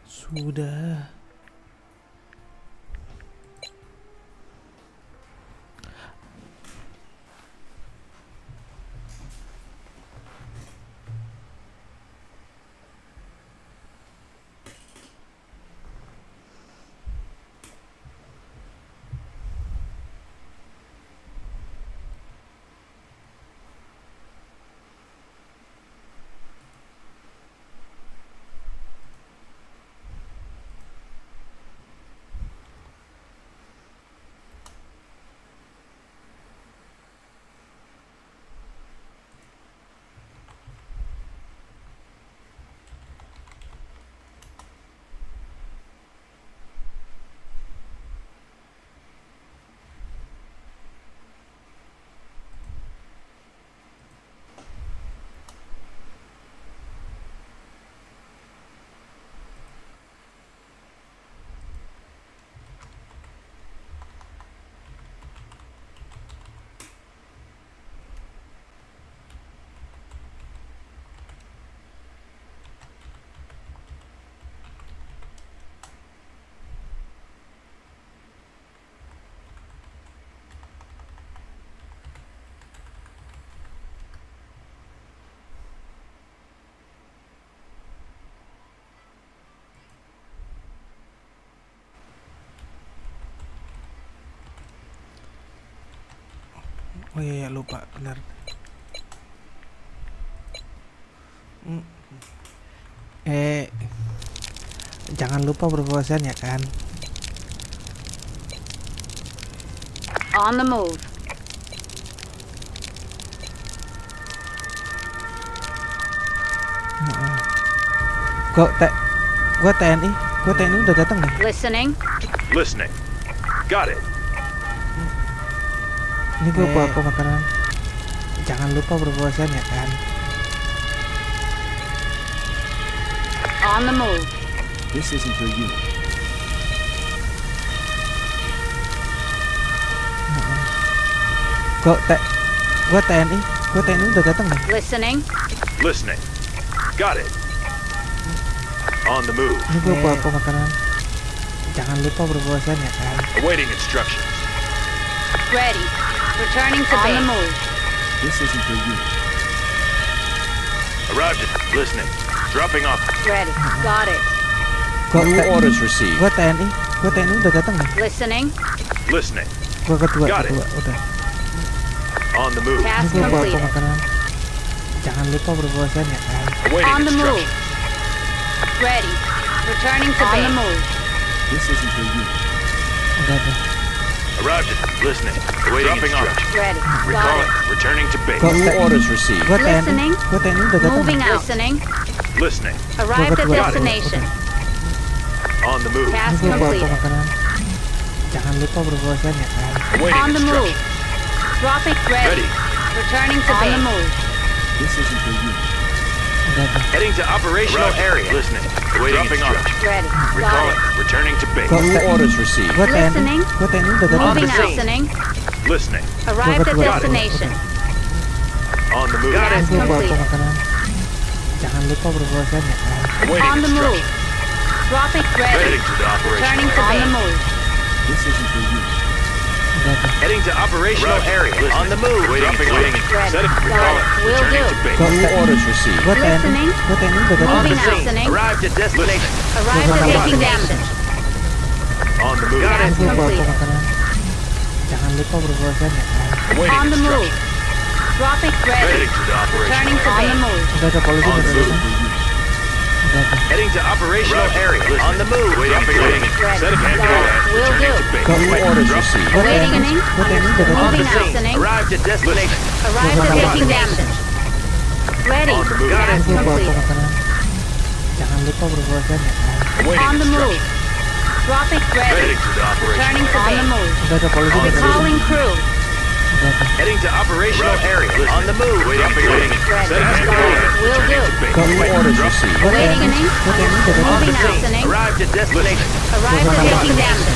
A: Sudah. Oh iya, lupa, benar. Jangan lupa berpuasaan ya kan.
C: On the move.
A: Gua TNI udah datang nih.
C: Listening.
B: Listening. Got it.
A: Ini gua bawa aku makanan. Jangan lupa berpuasaan ya kan.
C: On the move.
E: This isn't for you.
A: Gua TNI udah datang nih.
C: Listening.
B: Listening. Got it. On the move.
A: Ini gua bawa aku makanan. Jangan lupa berpuasaan ya kan.
B: Awaiting instructions.
C: Ready. Returning to base. On the move.
E: This isn't for you.
B: Arrived at listening. Dropping off.
C: Ready. Got it.
E: New orders received.
A: Gua TNI udah datang nih.
C: Listening.
B: Listening.
A: Gua kedua
B: Got it.
A: udah.
B: On the move.
A: Ini
C: Task
A: gua bawa aku
C: completed.
A: makanan. Jangan lupa berpuasaan ya kan.
B: Awaiting
C: On the move.
B: instructions.
C: Ready. Returning to base. On the move.
E: This isn't for you.
A: Udah.
B: Arrived at listening. Awaiting instructions.
C: Ready. Got
B: Recalling.
C: it.
B: Returning to base.
E: New orders received.
A: Gua TNI.
C: Listening.
A: Gua TNI udah datang.
C: Moving out. Listening.
B: Listening.
C: Arrived at
A: Got it.
C: destination.
B: On the move.
C: Task
A: Ini gua bawa
C: completed.
A: makanan. Jangan lupa berpuasanya kan.
B: Awaiting
C: On the move.
B: instructions.
C: Dropping ready.
B: Ready.
C: Returning to base. On the move.
A: Udah ada.
D: Heading to operational
B: Arrived.
D: area.
B: Listening. Awaiting
D: Dropping off.
B: instructions.
C: Ready. Got
B: Recalling.
C: it.
B: Returning to base.
A: Gua
E: New
A: TNI.
E: orders received.
A: Gua TNI.
C: Listening.
A: Gua TNI udah datang.
C: Moving
D: the
C: out.
D: scene.
C: Listening.
B: Listening.
C: Arrived at
A: Got it.
C: destination.
B: On the move.
C: Task
A: Ini gua bawa
C: complete.
A: makanan. Jangan lupa berpuasanya kan.
B: Awaiting
C: On the move.
B: instructions.
C: Dropping ready.
B: Heading to the
C: Returning
B: operational.
C: to base. On the move.
A: Udah ada.
D: Heading to operational
B: Arrived.
D: area.
B: Listening.
D: On the move.
B: Awaiting
D: Waiting.
B: instructions.
C: Ready.
B: Set it.
C: Got
B: Recalling.
C: it. Will
B: Returning
C: do.
B: to base.
E: New orders received.
A: Gua TNI.
C: Listening.
A: Gua TNI udah datang.
C: Moving out.
D: Scene.
C: Listening.
D: Arrived at destination.
C: Arrived at
A: Got it.
C: taking damage.
B: On the move.
D: Got it.
A: Ini gua bawa
C: Complete.
A: makanan. Jangan lupa berpuasanya kan.
B: Awaiting
C: On the move.
B: instructions.
C: Dropping ready.
B: Heading to the
C: Returning
B: operational.
C: to base. On the move.
A: Udah ada polisi
B: On
A: udah
B: the move.
A: datang. Udah ada.
D: Heading to operational
B: Arrived.
D: area.
B: Listening.
D: On the move.
B: Awaiting
D: Dropping
B: instructions.
C: Ready.
B: Set it.
C: Got it. Will
B: Returning
C: do.
B: to base.
E: New orders received.
A: Gua
C: Waiting
A: TNI.
C: inning.
A: Gua TNI udah datang.
D: On the
C: Moving out.
D: scene.
C: Listening.
D: Arrived at destination.
C: Arrived at
A: Got
C: taking
A: it.
C: damage. Ready.
B: On the move.
D: Got it.
C: Task
A: Ini gua bawa
C: complete.
A: makanan. Jangan lupa berpuasanya kan.
B: Awaiting
C: On the move.
B: instructions.
C: Dropping ready.
B: Heading to the
C: Returning
B: operational.
C: to base. On the move.
A: Udah ada polisi udah datang.
C: Recalling crew.
A: Udah ada.
D: Heading to operational
B: Arrived.
D: area.
B: Listening.
D: On the move.
B: Awaiting
D: Dropping
B: instructions.
C: Ready.
B: Set it.
C: Got it. Will
B: Returning
C: do.
B: to base.
E: New orders received.
A: Gua
C: Waiting
A: TNI.
C: inning.
A: Gua TNI udah datang.
C: Moving out. Listening.
D: Arrived at destination.
C: Arrived at taking damage.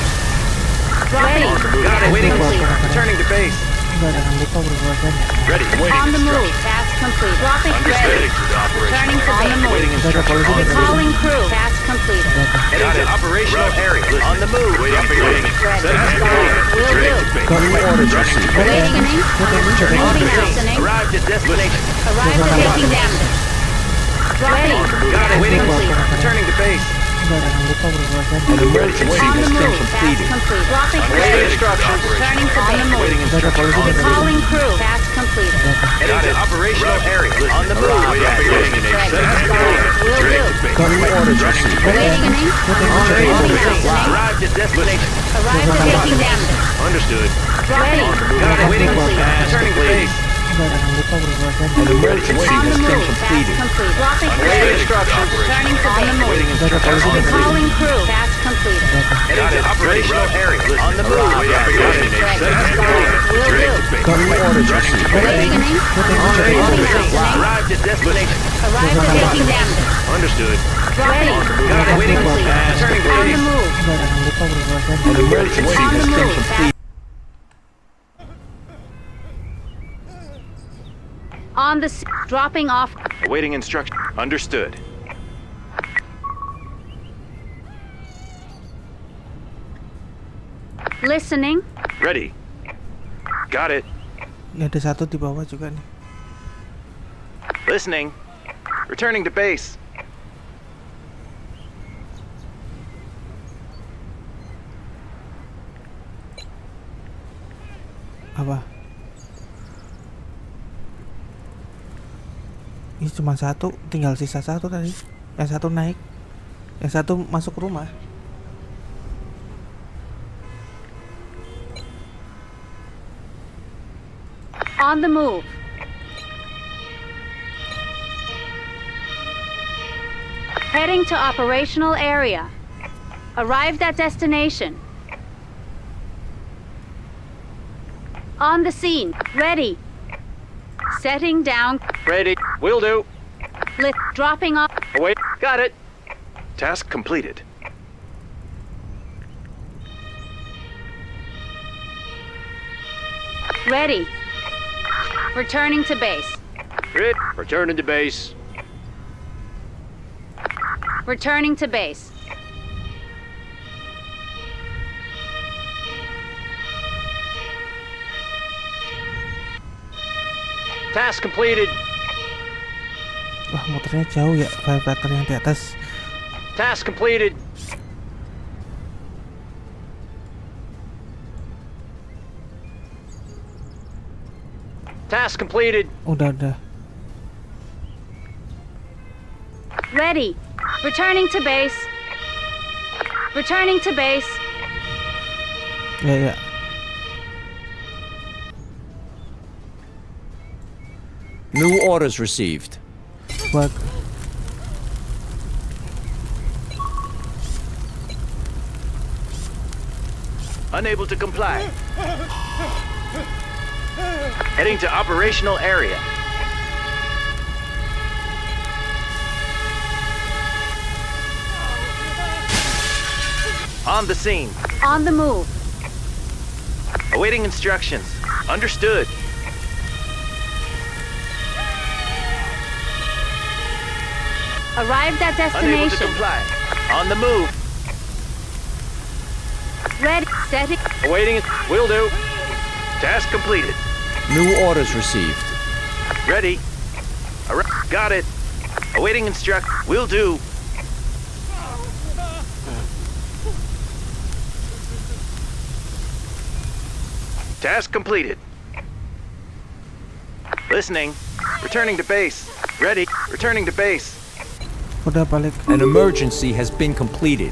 C: Ready.
D: Got it. Waiting.
C: Complete.
D: Returning to base.
A: Udah jangan lupa berpuasanya kan.
B: Ready. Awaiting
C: On the move.
B: instructions.
C: Task complete. Dropping
B: Understood.
C: ready.
B: Heading to the operational.
C: Returning to
B: area.
C: base.
D: Waiting
A: Udah ada
D: instructions.
A: polisi udah datang.
C: Recalling crew. Task completed.
A: Udah ada.
D: Heading
B: Got
D: to
B: it.
D: operational
B: Right.
D: area.
B: Listening.
D: On the move.
B: Awaiting instructions.
C: Ready.
B: Set it.
C: Got it. Will
B: Returning
C: do.
B: to base.
E: New orders
B: Returning
E: received.
B: to
A: Gua
B: base.
C: Waiting
A: TNI.
C: inning.
A: Gua TNI udah datang.
C: Moving out. Listening.
D: Arrived at destination.
C: Arrived at taking damage. Ready.
D: Got it. Waiting.
C: Complete.
D: Returning to base.
A: Udah jangan lupa berpuasanya.
E: An emergency
C: On the
E: has been
C: move. Task
E: completed.
C: complete. Dropping
D: Waiting
C: ready.
D: instructions.
C: Returning to base.
D: Waiting
A: Udah ada polisi udah datang.
C: Recalling crew. Task completed.
A: Udah ada.
D: Heading to operational area. On the move.
B: Awaiting
C: Ready.
B: instructions. Set it.
C: Got it. Will
B: Returning
C: do.
B: to base.
E: New orders received.
C: Waiting inning.
A: Gua TNI udah datang.
C: Moving out. Listening.
D: Arrived at destination.
C: Arrived at taking damage.
B: Understood.
C: Ready.
D: Got it. Waiting.
C: Complete.
D: Returning to base.
A: Udah jangan lupa berpuasanya.
E: An emergency
C: On the
E: has been
C: move. Task
E: completed.
C: complete. Dropping
B: Waiting
C: ready.
B: instructions.
C: Returning to base.
D: Waiting
A: Udah ada
D: instructions.
A: polisi udah datang.
C: Recalling crew. Task completed.
A: Udah ada.
D: Heading to operational area. On the move.
C: Ready. Got it. Will do.
E: New orders received.
C: Waiting inning. Moving out. Listening.
D: Arrived at destination.
C: Arrived at taking damage.
B: Understood.
C: Ready.
D: Got it. Waiting.
C: Complete.
D: Returning to
C: On the
D: base.
C: move.
A: Udah jangan lupa berpuasanya.
E: An emergency
C: On the
E: has been
C: move.
E: completed.
C: On the dropping off.
B: Awaiting instructions. Understood.
C: Listening.
B: Ready. Got it.
A: Ini ada satu di bawah juga nih.
D: Listening. Returning to base.
A: Apa? Ini cuma satu, tinggal sisa satu tadi. Yang satu naik, yang satu masuk rumah.
C: On the move. Heading to operational area. Arrived at destination. On the scene. Ready. Setting down.
D: Ready. Will do.
C: Lift. Dropping off.
D: Wait. Got it.
B: Task completed.
C: Ready. Returning to base.
D: Returning to base.
C: Returning to base.
D: Task completed.
A: Wah, motornya jauh ya, vibrator yang di atas.
D: Task completed. Task completed.
A: Udah.
C: Ready. Returning to base. Returning to base.
A: Ya.
E: New orders received.
A: Bak.
D: Unable to comply. Heading to operational area. On the scene.
C: On the move.
D: Awaiting instructions. Understood.
C: Arrived at
D: Unable to
C: destination.
D: comply. On the move.
C: Ready. Setting.
D: Awaiting. Will do. Task completed.
E: New orders received.
D: Ready. Got it. Awaiting instruct. Will do. Task completed. Listening. Returning to base. Ready. Returning to base.
A: Udah balik.
E: An emergency has been completed.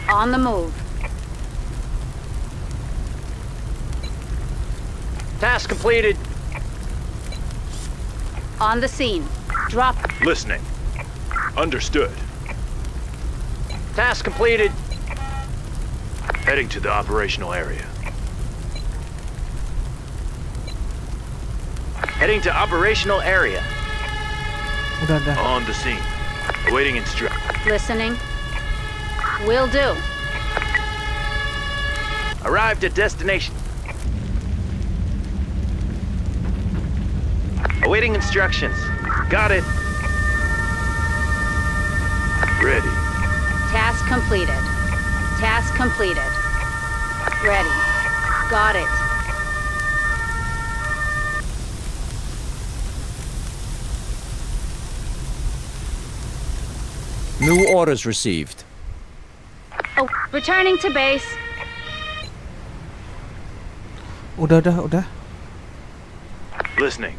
C: On the move.
D: Task completed.
C: On the scene. Drop.
B: Listening. Understood.
D: Task completed.
B: Heading to the operational area.
D: Heading to operational area.
A: Udah.
B: On the scene. Awaiting instruct.
C: Listening. Will do.
D: Arrived at destination. Awaiting instructions. Got it.
B: Ready.
C: Task completed. Task completed. Ready. Got it.
E: New orders received.
C: Oh, returning to base.
A: Udah.
B: Listening.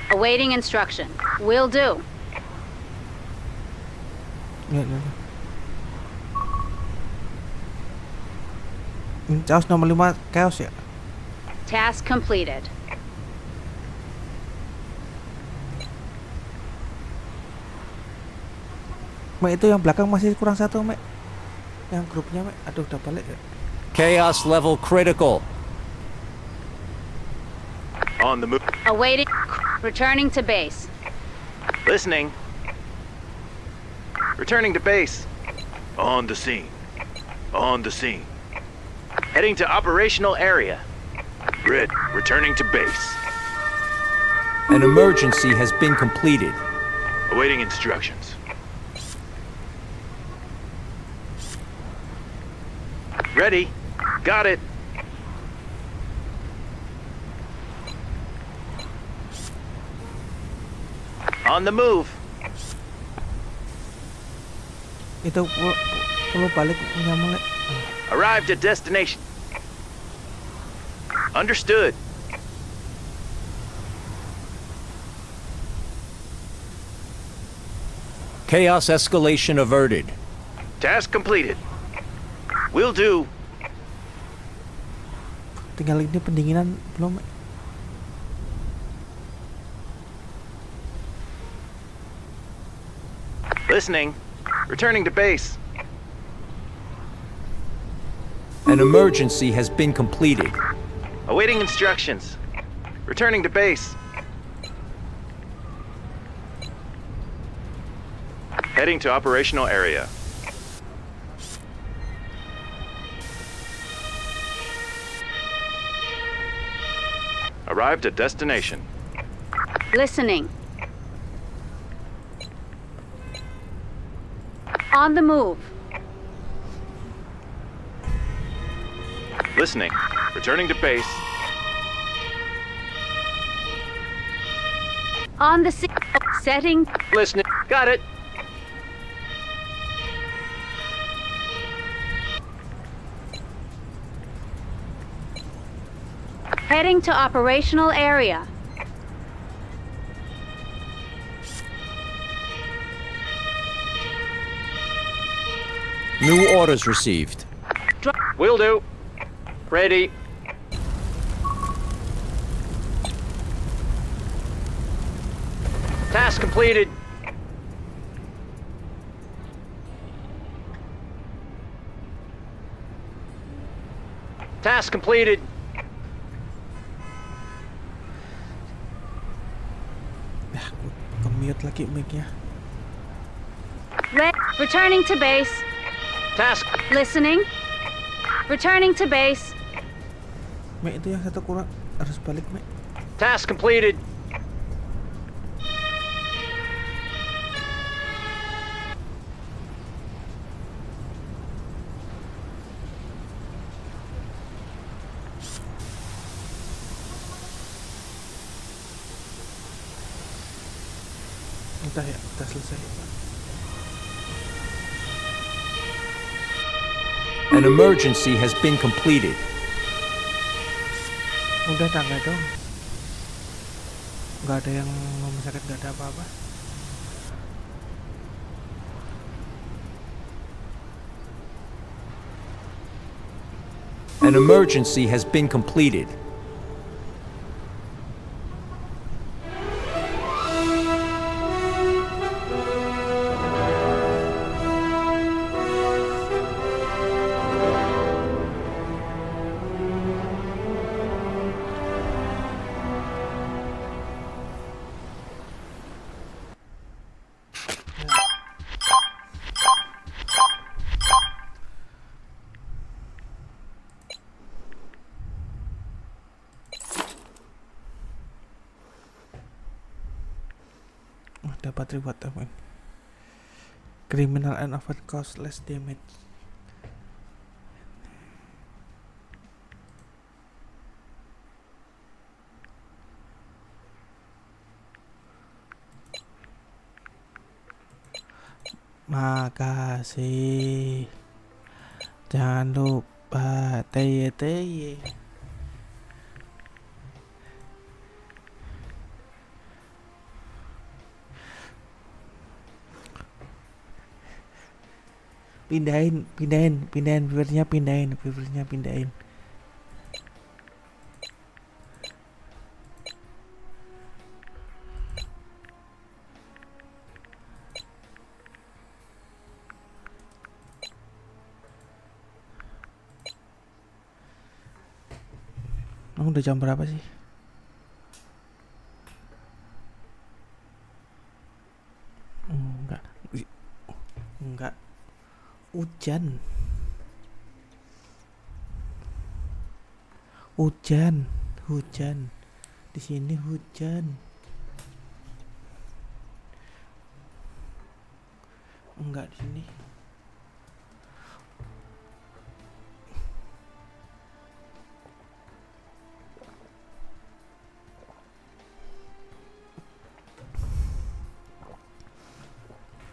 C: Awaiting instruction. Will do.
A: Ya. Chaos nomor 5 chaos ya.
C: Task completed.
A: Mek, itu yang belakang masih kurang satu, Mek. Yang grupnya, Mek. Aduh, udah balik ya.
E: Chaos level critical.
B: On the move.
C: Awaiting. Returning to base.
D: Listening. Returning to base.
B: On the scene. On the scene.
D: Heading to operational area.
B: Red. Returning to base.
E: An emergency has been completed.
B: Awaiting instructions.
D: Ready. Got it. On the move.
A: Itu perlu balik punya mulai.
D: Arrived at destination. Understood.
E: Chaos escalation averted.
D: Task completed. Will do.
A: Tinggal ini pendinginan belum, Mek.
D: Listening. Returning to base.
E: An emergency has been completed.
D: Awaiting instructions. Returning to base.
B: Heading to operational area. Arrived at destination.
C: Listening. On the move.
B: Listening. Returning to base.
C: On the setting.
D: Listening. Got it.
C: Heading to operational area.
E: New orders received.
D: Will do. Ready. Task completed. Task completed.
A: Ke-mute lagi mic-nya.
C: Returning to base.
D: Task.
C: Listening. Returning to base.
A: Mic itu yang satu kurang, harus balik mic.
D: Task completed.
A: Udah ya, udah selesai.
E: An emergency has been completed.
A: Udah tangga dong. Nggak ada yang rumah sakit, nggak ada apa-apa.
E: An emergency has been completed.
A: Dapat reward apa? Criminal and avoid cause less damage. Makasih. Jangan lupa TY. Pindahin viewernya, pindahin. Udah jam berapa sih? Enggak. Hujan. Di sini hujan. Enggak di sini.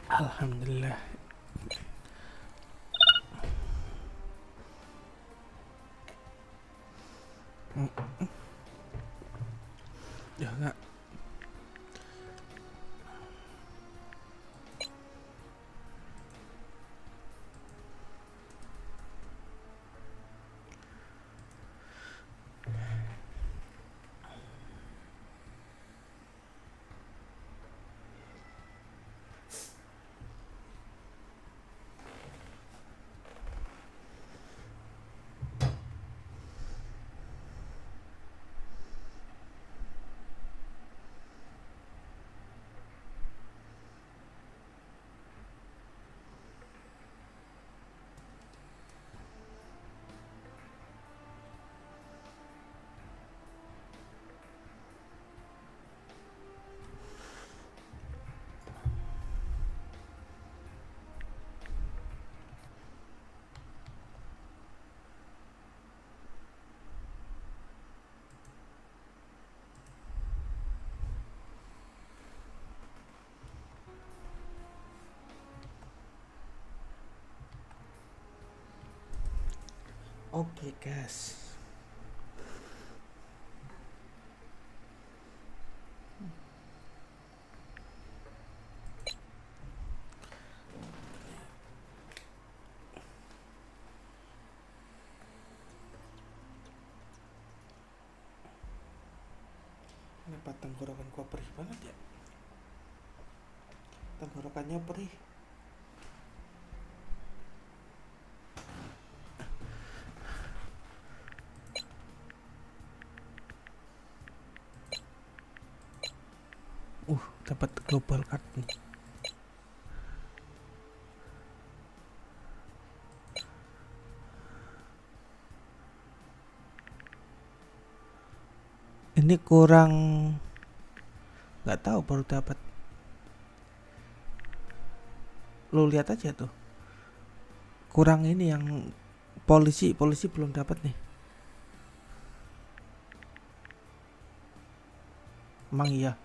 A: Alhamdulillah. Ya enggak. Oke guys, tenggorokan gua perih banget ya. Tenggorokannya perih. Dapat global card nih. Ini kurang, nggak tahu, baru dapat. Lo lihat aja tuh. Kurang ini yang polisi belum dapat nih. Emang iya.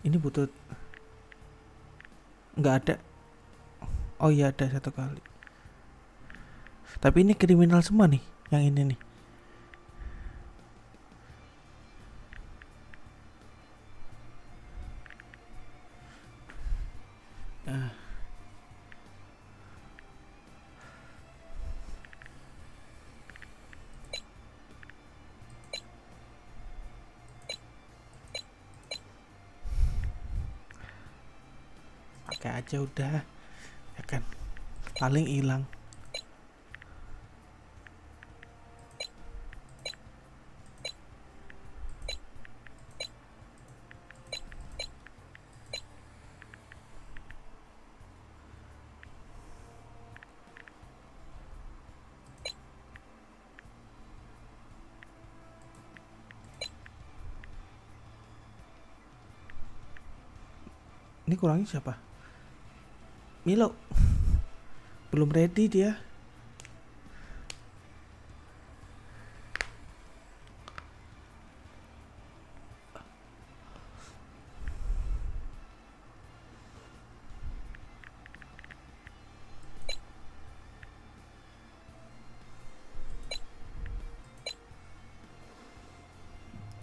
A: Ini butuh, nggak ada. Oh iya, ada 1 kali. Tapi ini kriminal semua nih, yang ini nih. Pakai aja udah, ya kan, paling hilang. Ini kurangnya siapa? Milo. Belum ready dia.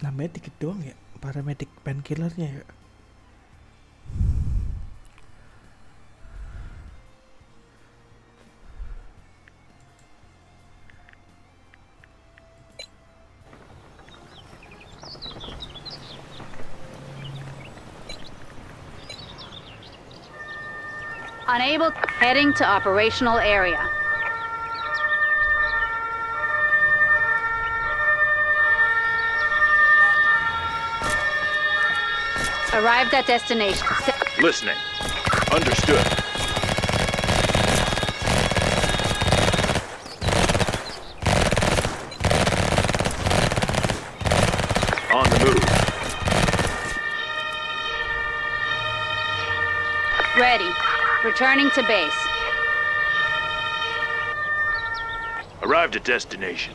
A: Namanya dikit doang ya, paramedic painkillernya ya.
C: Unable. Heading to operational area. Arrived at destination.
B: Listening. Understood. On the move.
C: Ready. Returning to base.
B: Arrived at destination.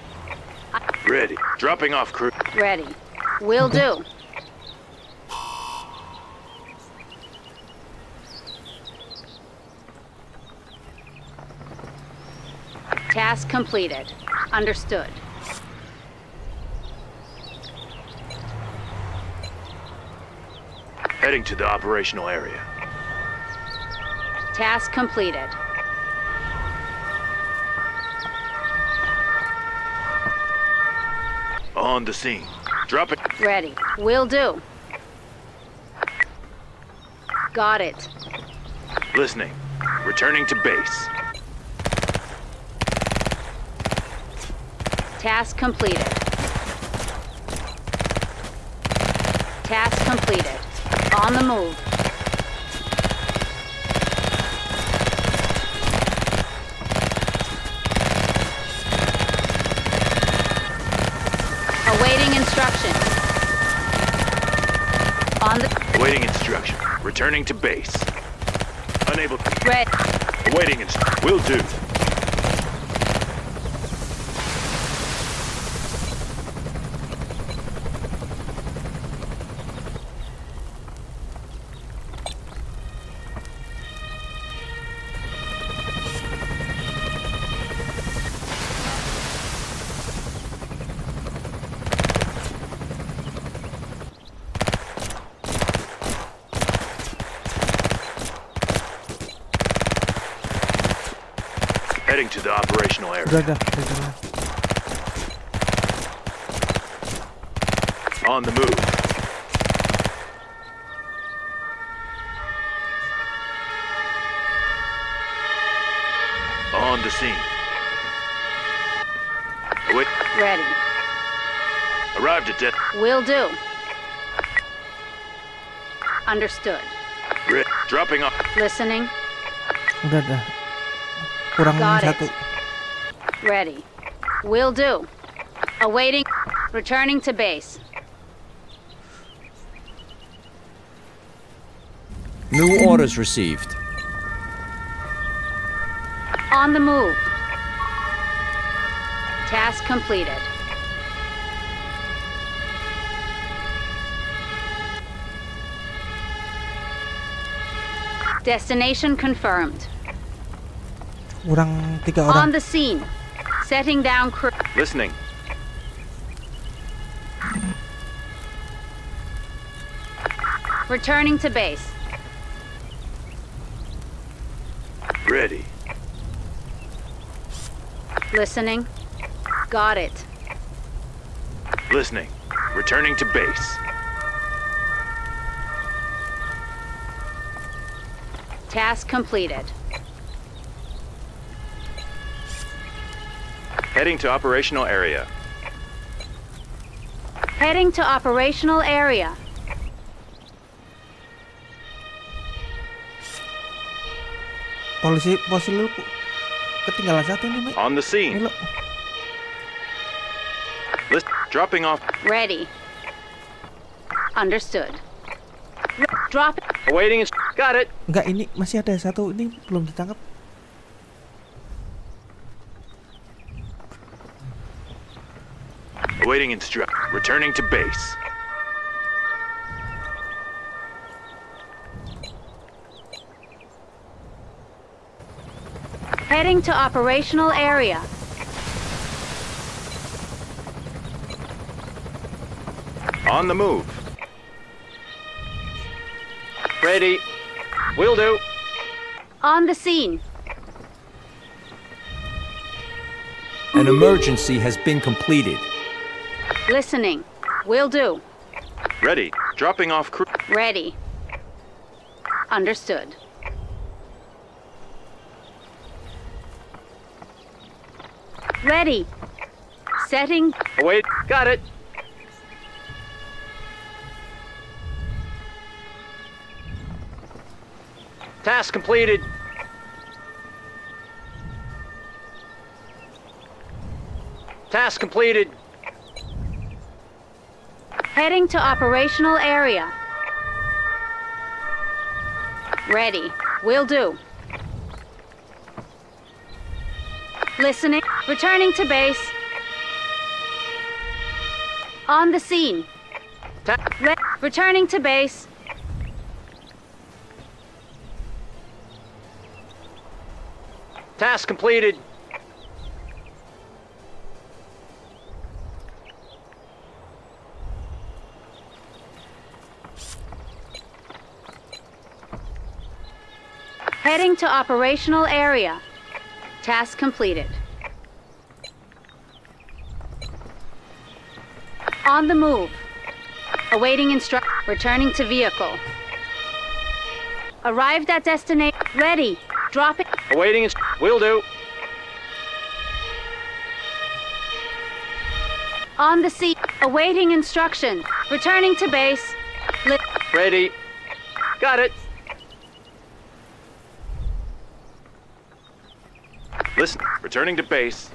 B: Ready. Dropping off crew.
C: Ready. Will do. Task completed. Understood.
B: Heading to the operational area.
C: Task completed.
B: On the scene. Drop it.
C: Ready. Will do. Got it.
B: Listening. Returning to base.
C: Task completed. Task completed. On the move. Awaiting instruction. On the.
B: Awaiting instruction. Returning to base. Unable.
C: Red.
B: Awaiting instruction. Will do. Heading to the operational area.
A: Udah jalan.
B: On the move. On the scene. Wait.
C: Ready.
B: Arrived at
C: Will do. Understood.
B: dropping off.
C: Listening.
A: Udah. Kurang
C: Got it.
A: satu.
C: Ready. Will do. Awaiting. Returning to base.
E: New orders received.
C: On the move. Task completed. Destination confirmed.
A: Kurang 3
C: On
A: orang.
C: the scene. Setting down crew.
D: Listening.
C: Returning to base.
B: Ready.
C: Listening. Got it.
B: Listening. Returning to base.
C: Task completed.
D: Heading to operational area.
C: Heading to operational area.
A: Polisi lu ketinggalan satu nih, Mike.
D: On the
A: Ini
D: scene.
A: lo.
D: Dropping off.
C: Ready. Understood. Drop it.
D: Awaiting. Got it.
A: Enggak, ini masih ada satu, ini belum ditangkap.
B: Awaiting instruct. Returning to base.
C: Heading to operational area.
D: On the move. Ready. Will do.
C: On the scene.
E: An emergency has been completed.
C: Listening. Will do.
D: Ready. Dropping off crew.
C: Ready. Understood. Ready. Setting.
D: Await. Got it. Task completed. Task completed.
C: Heading to operational area. Ready. Will do. Listening. Returning to base. On the scene. Returning to base.
D: Task completed.
C: Heading to operational area. Task completed. On the move. Awaiting instruct. Returning to vehicle. Arrived at destination. Ready. Drop it.
D: Awaiting. Will do.
C: On the seat. Awaiting instruction. Returning to base.
D: Ready. Got it. Listen. Returning to base.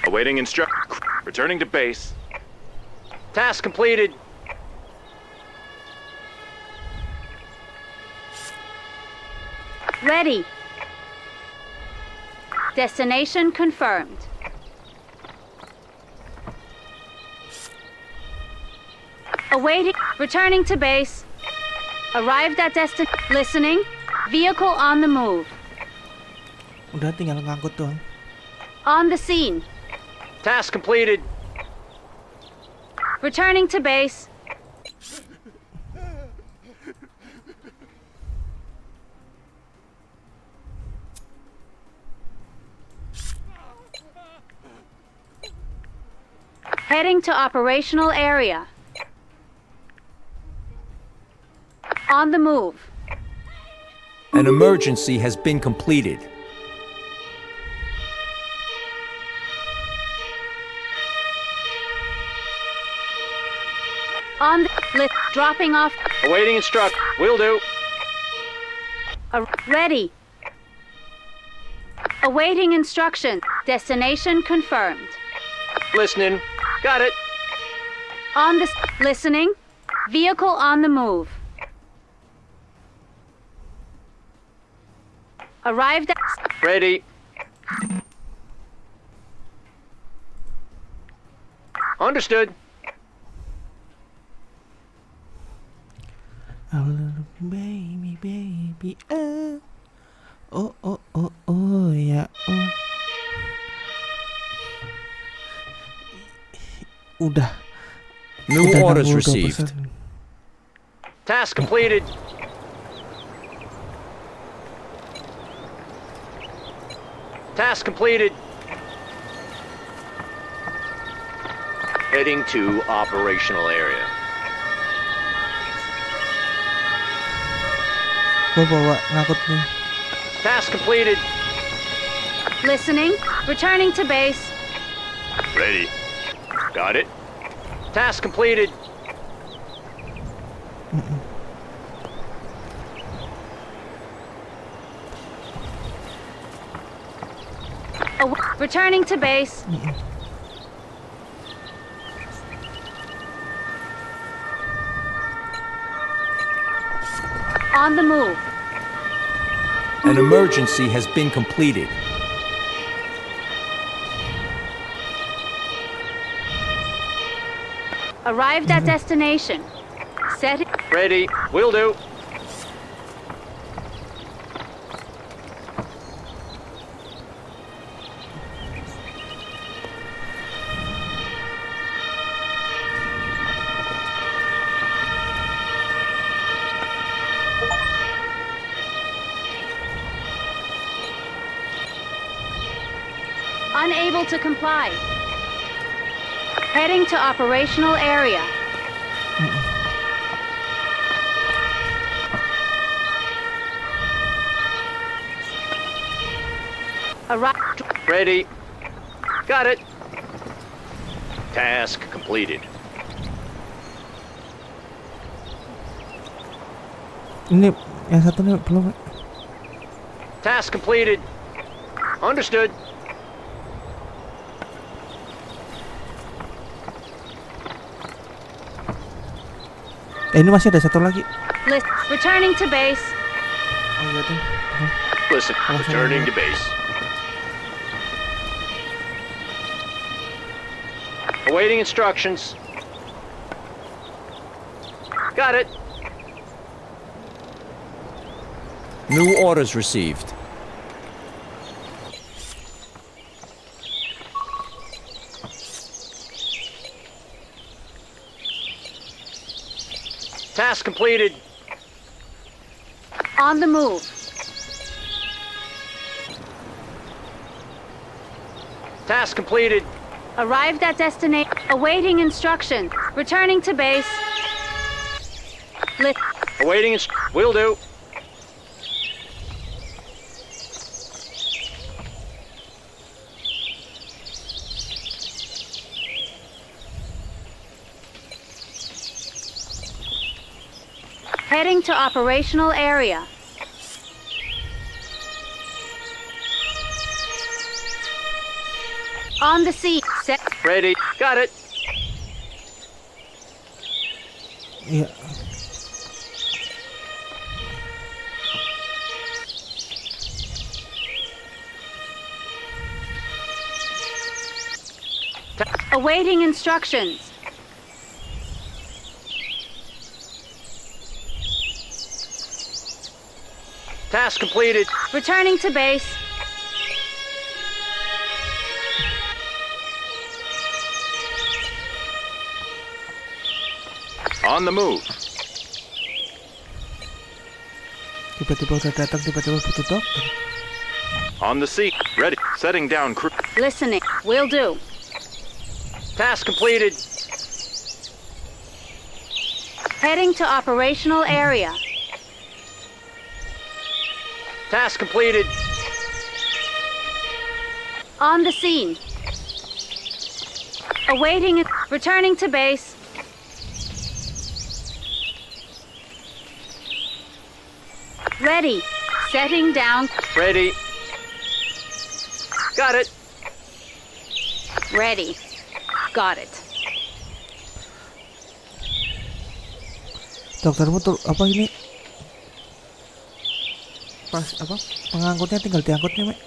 D: Awaiting instruct. Returning to base. Task completed.
C: Ready. Destination confirmed. Awaiting. Returning to base. Arrived at destination. Listening. Vehicle on the move.
A: Udah tinggal ngangkut doang.
C: On the scene.
D: Task completed.
C: Returning to base. Heading to operational area. On the move.
E: An emergency has been completed.
C: On the lift. Dropping off.
D: Awaiting instruct. Will do.
C: Ready. Awaiting instruction. Destination confirmed.
D: Listening. Got it.
C: On the listening. Vehicle on the move. Arrived at
D: Ready. Understood.
A: Oh, little baby, baby, oh. Oh, oh, oh, oh, ya, oh. Udah.
E: New
A: Udah
E: orders
A: 62%.
E: received.
D: Task completed. Task completed. Heading to operational area.
A: Gua bawa ngangkut nih.
D: Task completed.
C: listening. Returning to base.
B: Ready. Got it.
D: Task completed.
C: Returning to base. On the move.
E: An emergency has been completed.
C: Arrived at destination. Set it.
D: Ready. Will do.
C: Unable to comply. Heading to operational area. Arrived.
D: Ready. Got it. Task completed.
A: Ini yang satu nih belum.
D: Task completed. Understood.
A: Ini masih ada satu lagi.
C: Returning to base.
A: Oh iya tuh.
D: Listen, returning to base. Awaiting instructions. Got it.
E: New orders received.
D: Task completed.
C: On the move.
D: Task completed.
C: Arrived at destination. Awaiting instruction. Returning to base.
D: Awaiting will do.
C: Heading to operational area. On the seat. Set.
D: Ready. Got it.
A: Iya.
C: Awaiting instructions.
D: Task completed.
C: Returning to base.
B: On the move.
A: Tiba-tiba udah datang, tiba-tiba butuh dokter.
B: On the seat. Ready. Setting down crew.
C: Listening. Will do.
D: Task completed.
C: Heading to operational area.
D: Task completed.
C: On the scene. Awaiting. Returning to base. Ready. Setting down.
D: Ready. Got it.
C: Ready. Got it.
A: Dokter betul apa ini? Pas apa? Pengangkutnya tinggal diangkutnya, Mek.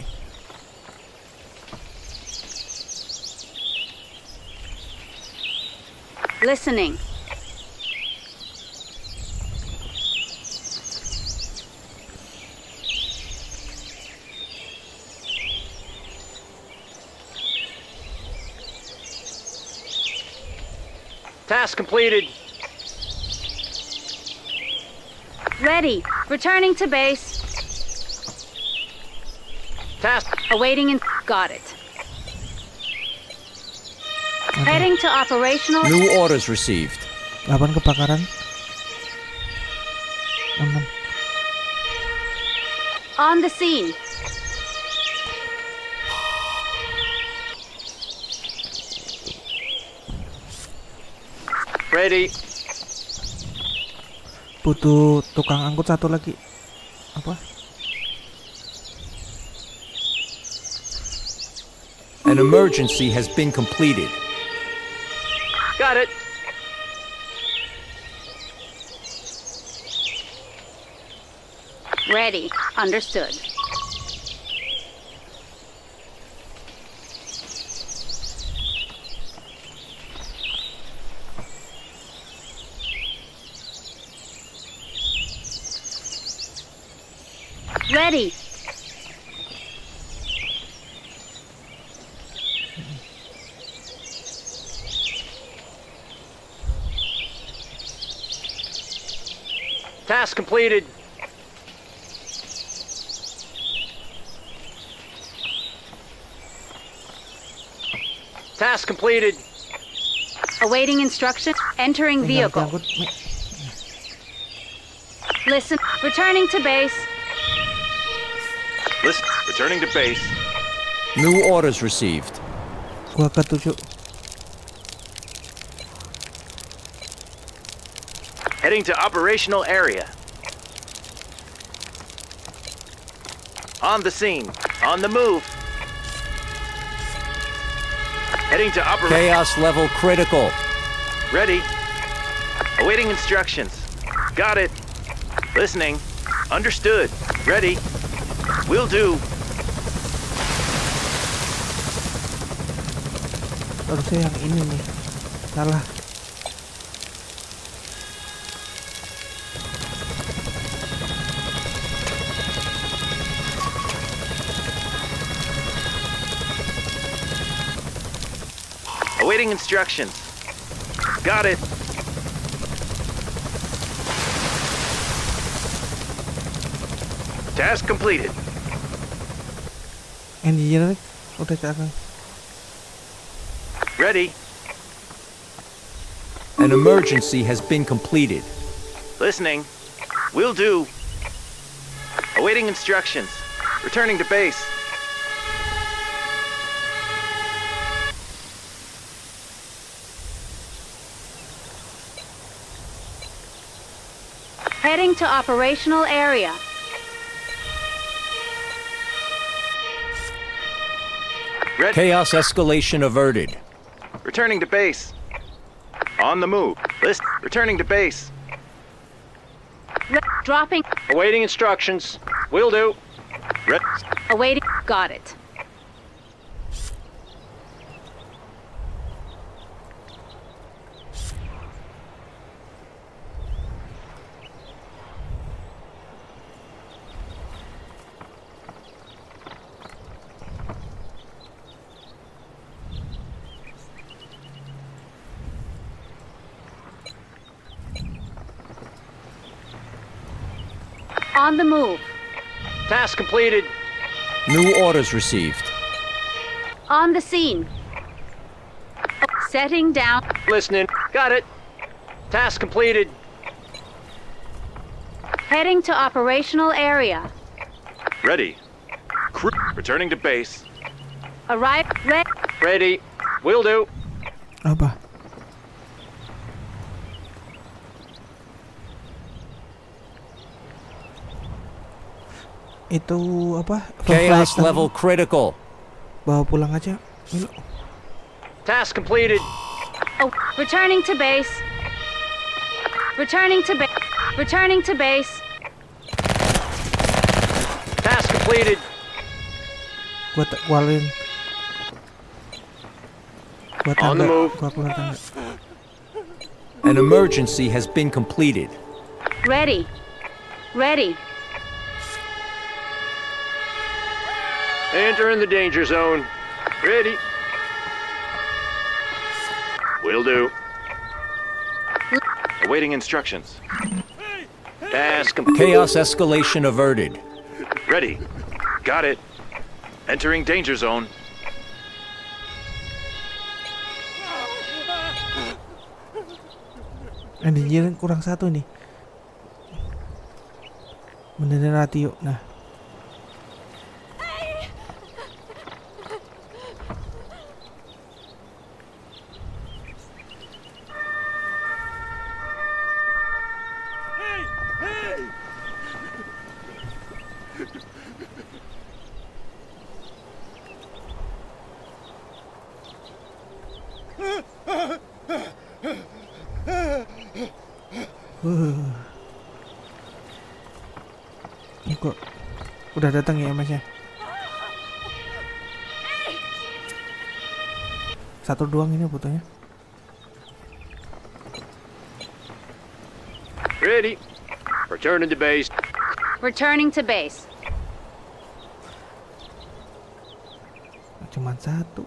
C: Listening.
D: Task completed.
C: Ready. Returning to base.
D: Task.
C: Awaiting and got it. Heading to operational.
E: New orders received.
A: Lapan kebakaran. 6.
C: On the scene.
D: Ready.
A: Butuh tukang angkut satu lagi. Apa?
E: An emergency has been completed.
D: Got it.
C: Ready. Understood. Ready.
D: Task completed. Task completed.
C: Awaiting instruction. Entering
A: Tinggal
C: vehicle.
A: diangkut, Mek.
C: Listen. Returning to base.
B: Listen, returning to base.
E: New orders received.
A: Gua ketujuh.
D: Heading to operational area. On the scene. On the move. Heading to
E: Chaos level critical.
D: Ready. Awaiting instructions. Got it. Listening. Understood. Ready. Will do.
A: Harusnya yang ini nih. Salah.
D: Awaiting instructions. Got it. Task completed.
A: Engineer udah ke atas.
D: Ready.
E: An emergency has been completed.
D: Listening. Will do. Awaiting instructions. Returning to base.
C: Heading to operational area.
D: Ready.
E: Chaos escalation averted.
D: Returning to base. On the move. List. Returning to base.
C: Dropping.
D: Awaiting instructions. Will do.
C: Awaiting. Got it. On the move.
D: Task completed.
E: New orders received.
C: On the scene. Setting down.
D: Listening. Got it. Task completed.
C: Heading to operational area.
B: Ready. Crew returning to base.
C: Arrive.
D: Ready. Will do.
A: Apa? Itu apa?
E: Chaos
A: Flashlight
E: level critical.
A: bawa pulang aja. Milo.
D: Task completed.
C: Oh, returning to base. Returning to base. Returning to base.
D: Task completed.
A: Gua keluarin. Gua
D: On the
A: tangga.
D: move.
A: Gua keluar tangga.
E: An emergency has been completed.
C: Ready. Ready.
D: Enter in the danger zone. Ready.
B: Will do. Awaiting instructions.
D: Task complete.
E: Chaos escalation averted.
B: Ready. Got it. Entering danger zone.
A: Anjir, kurang satu nih. Beneran ratio. Nah. Ini kok udah datang ya Mas ya? Satu doang ini fotonya.
D: Ready. Returning to base.
C: Returning to base.
A: Cuman satu.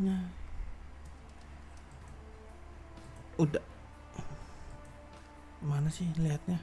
A: Nah. Udah. Mana sih lihatnya?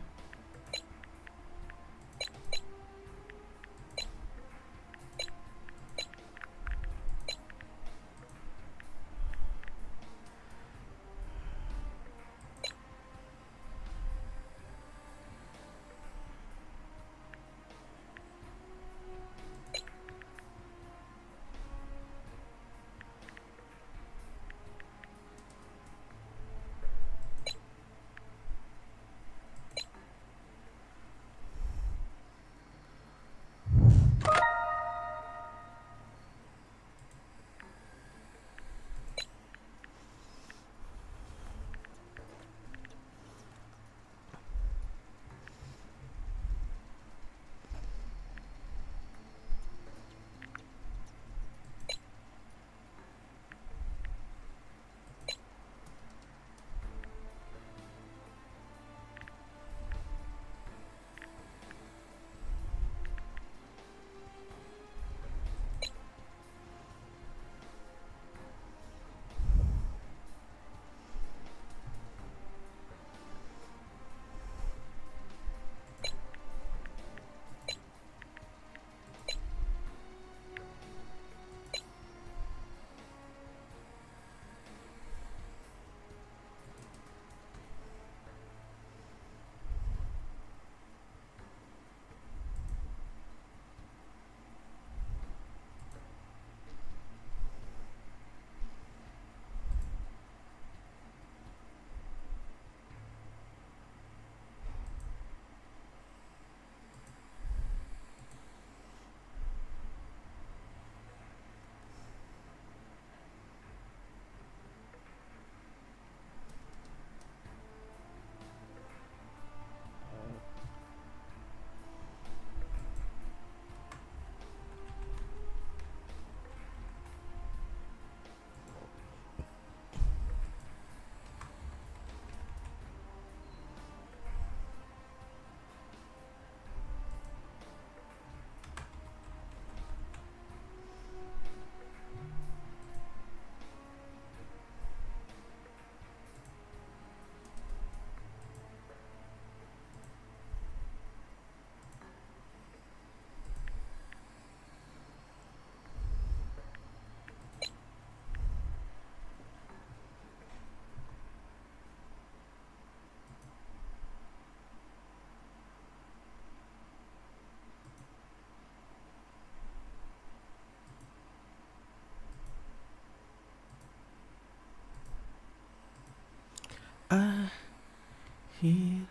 A: Here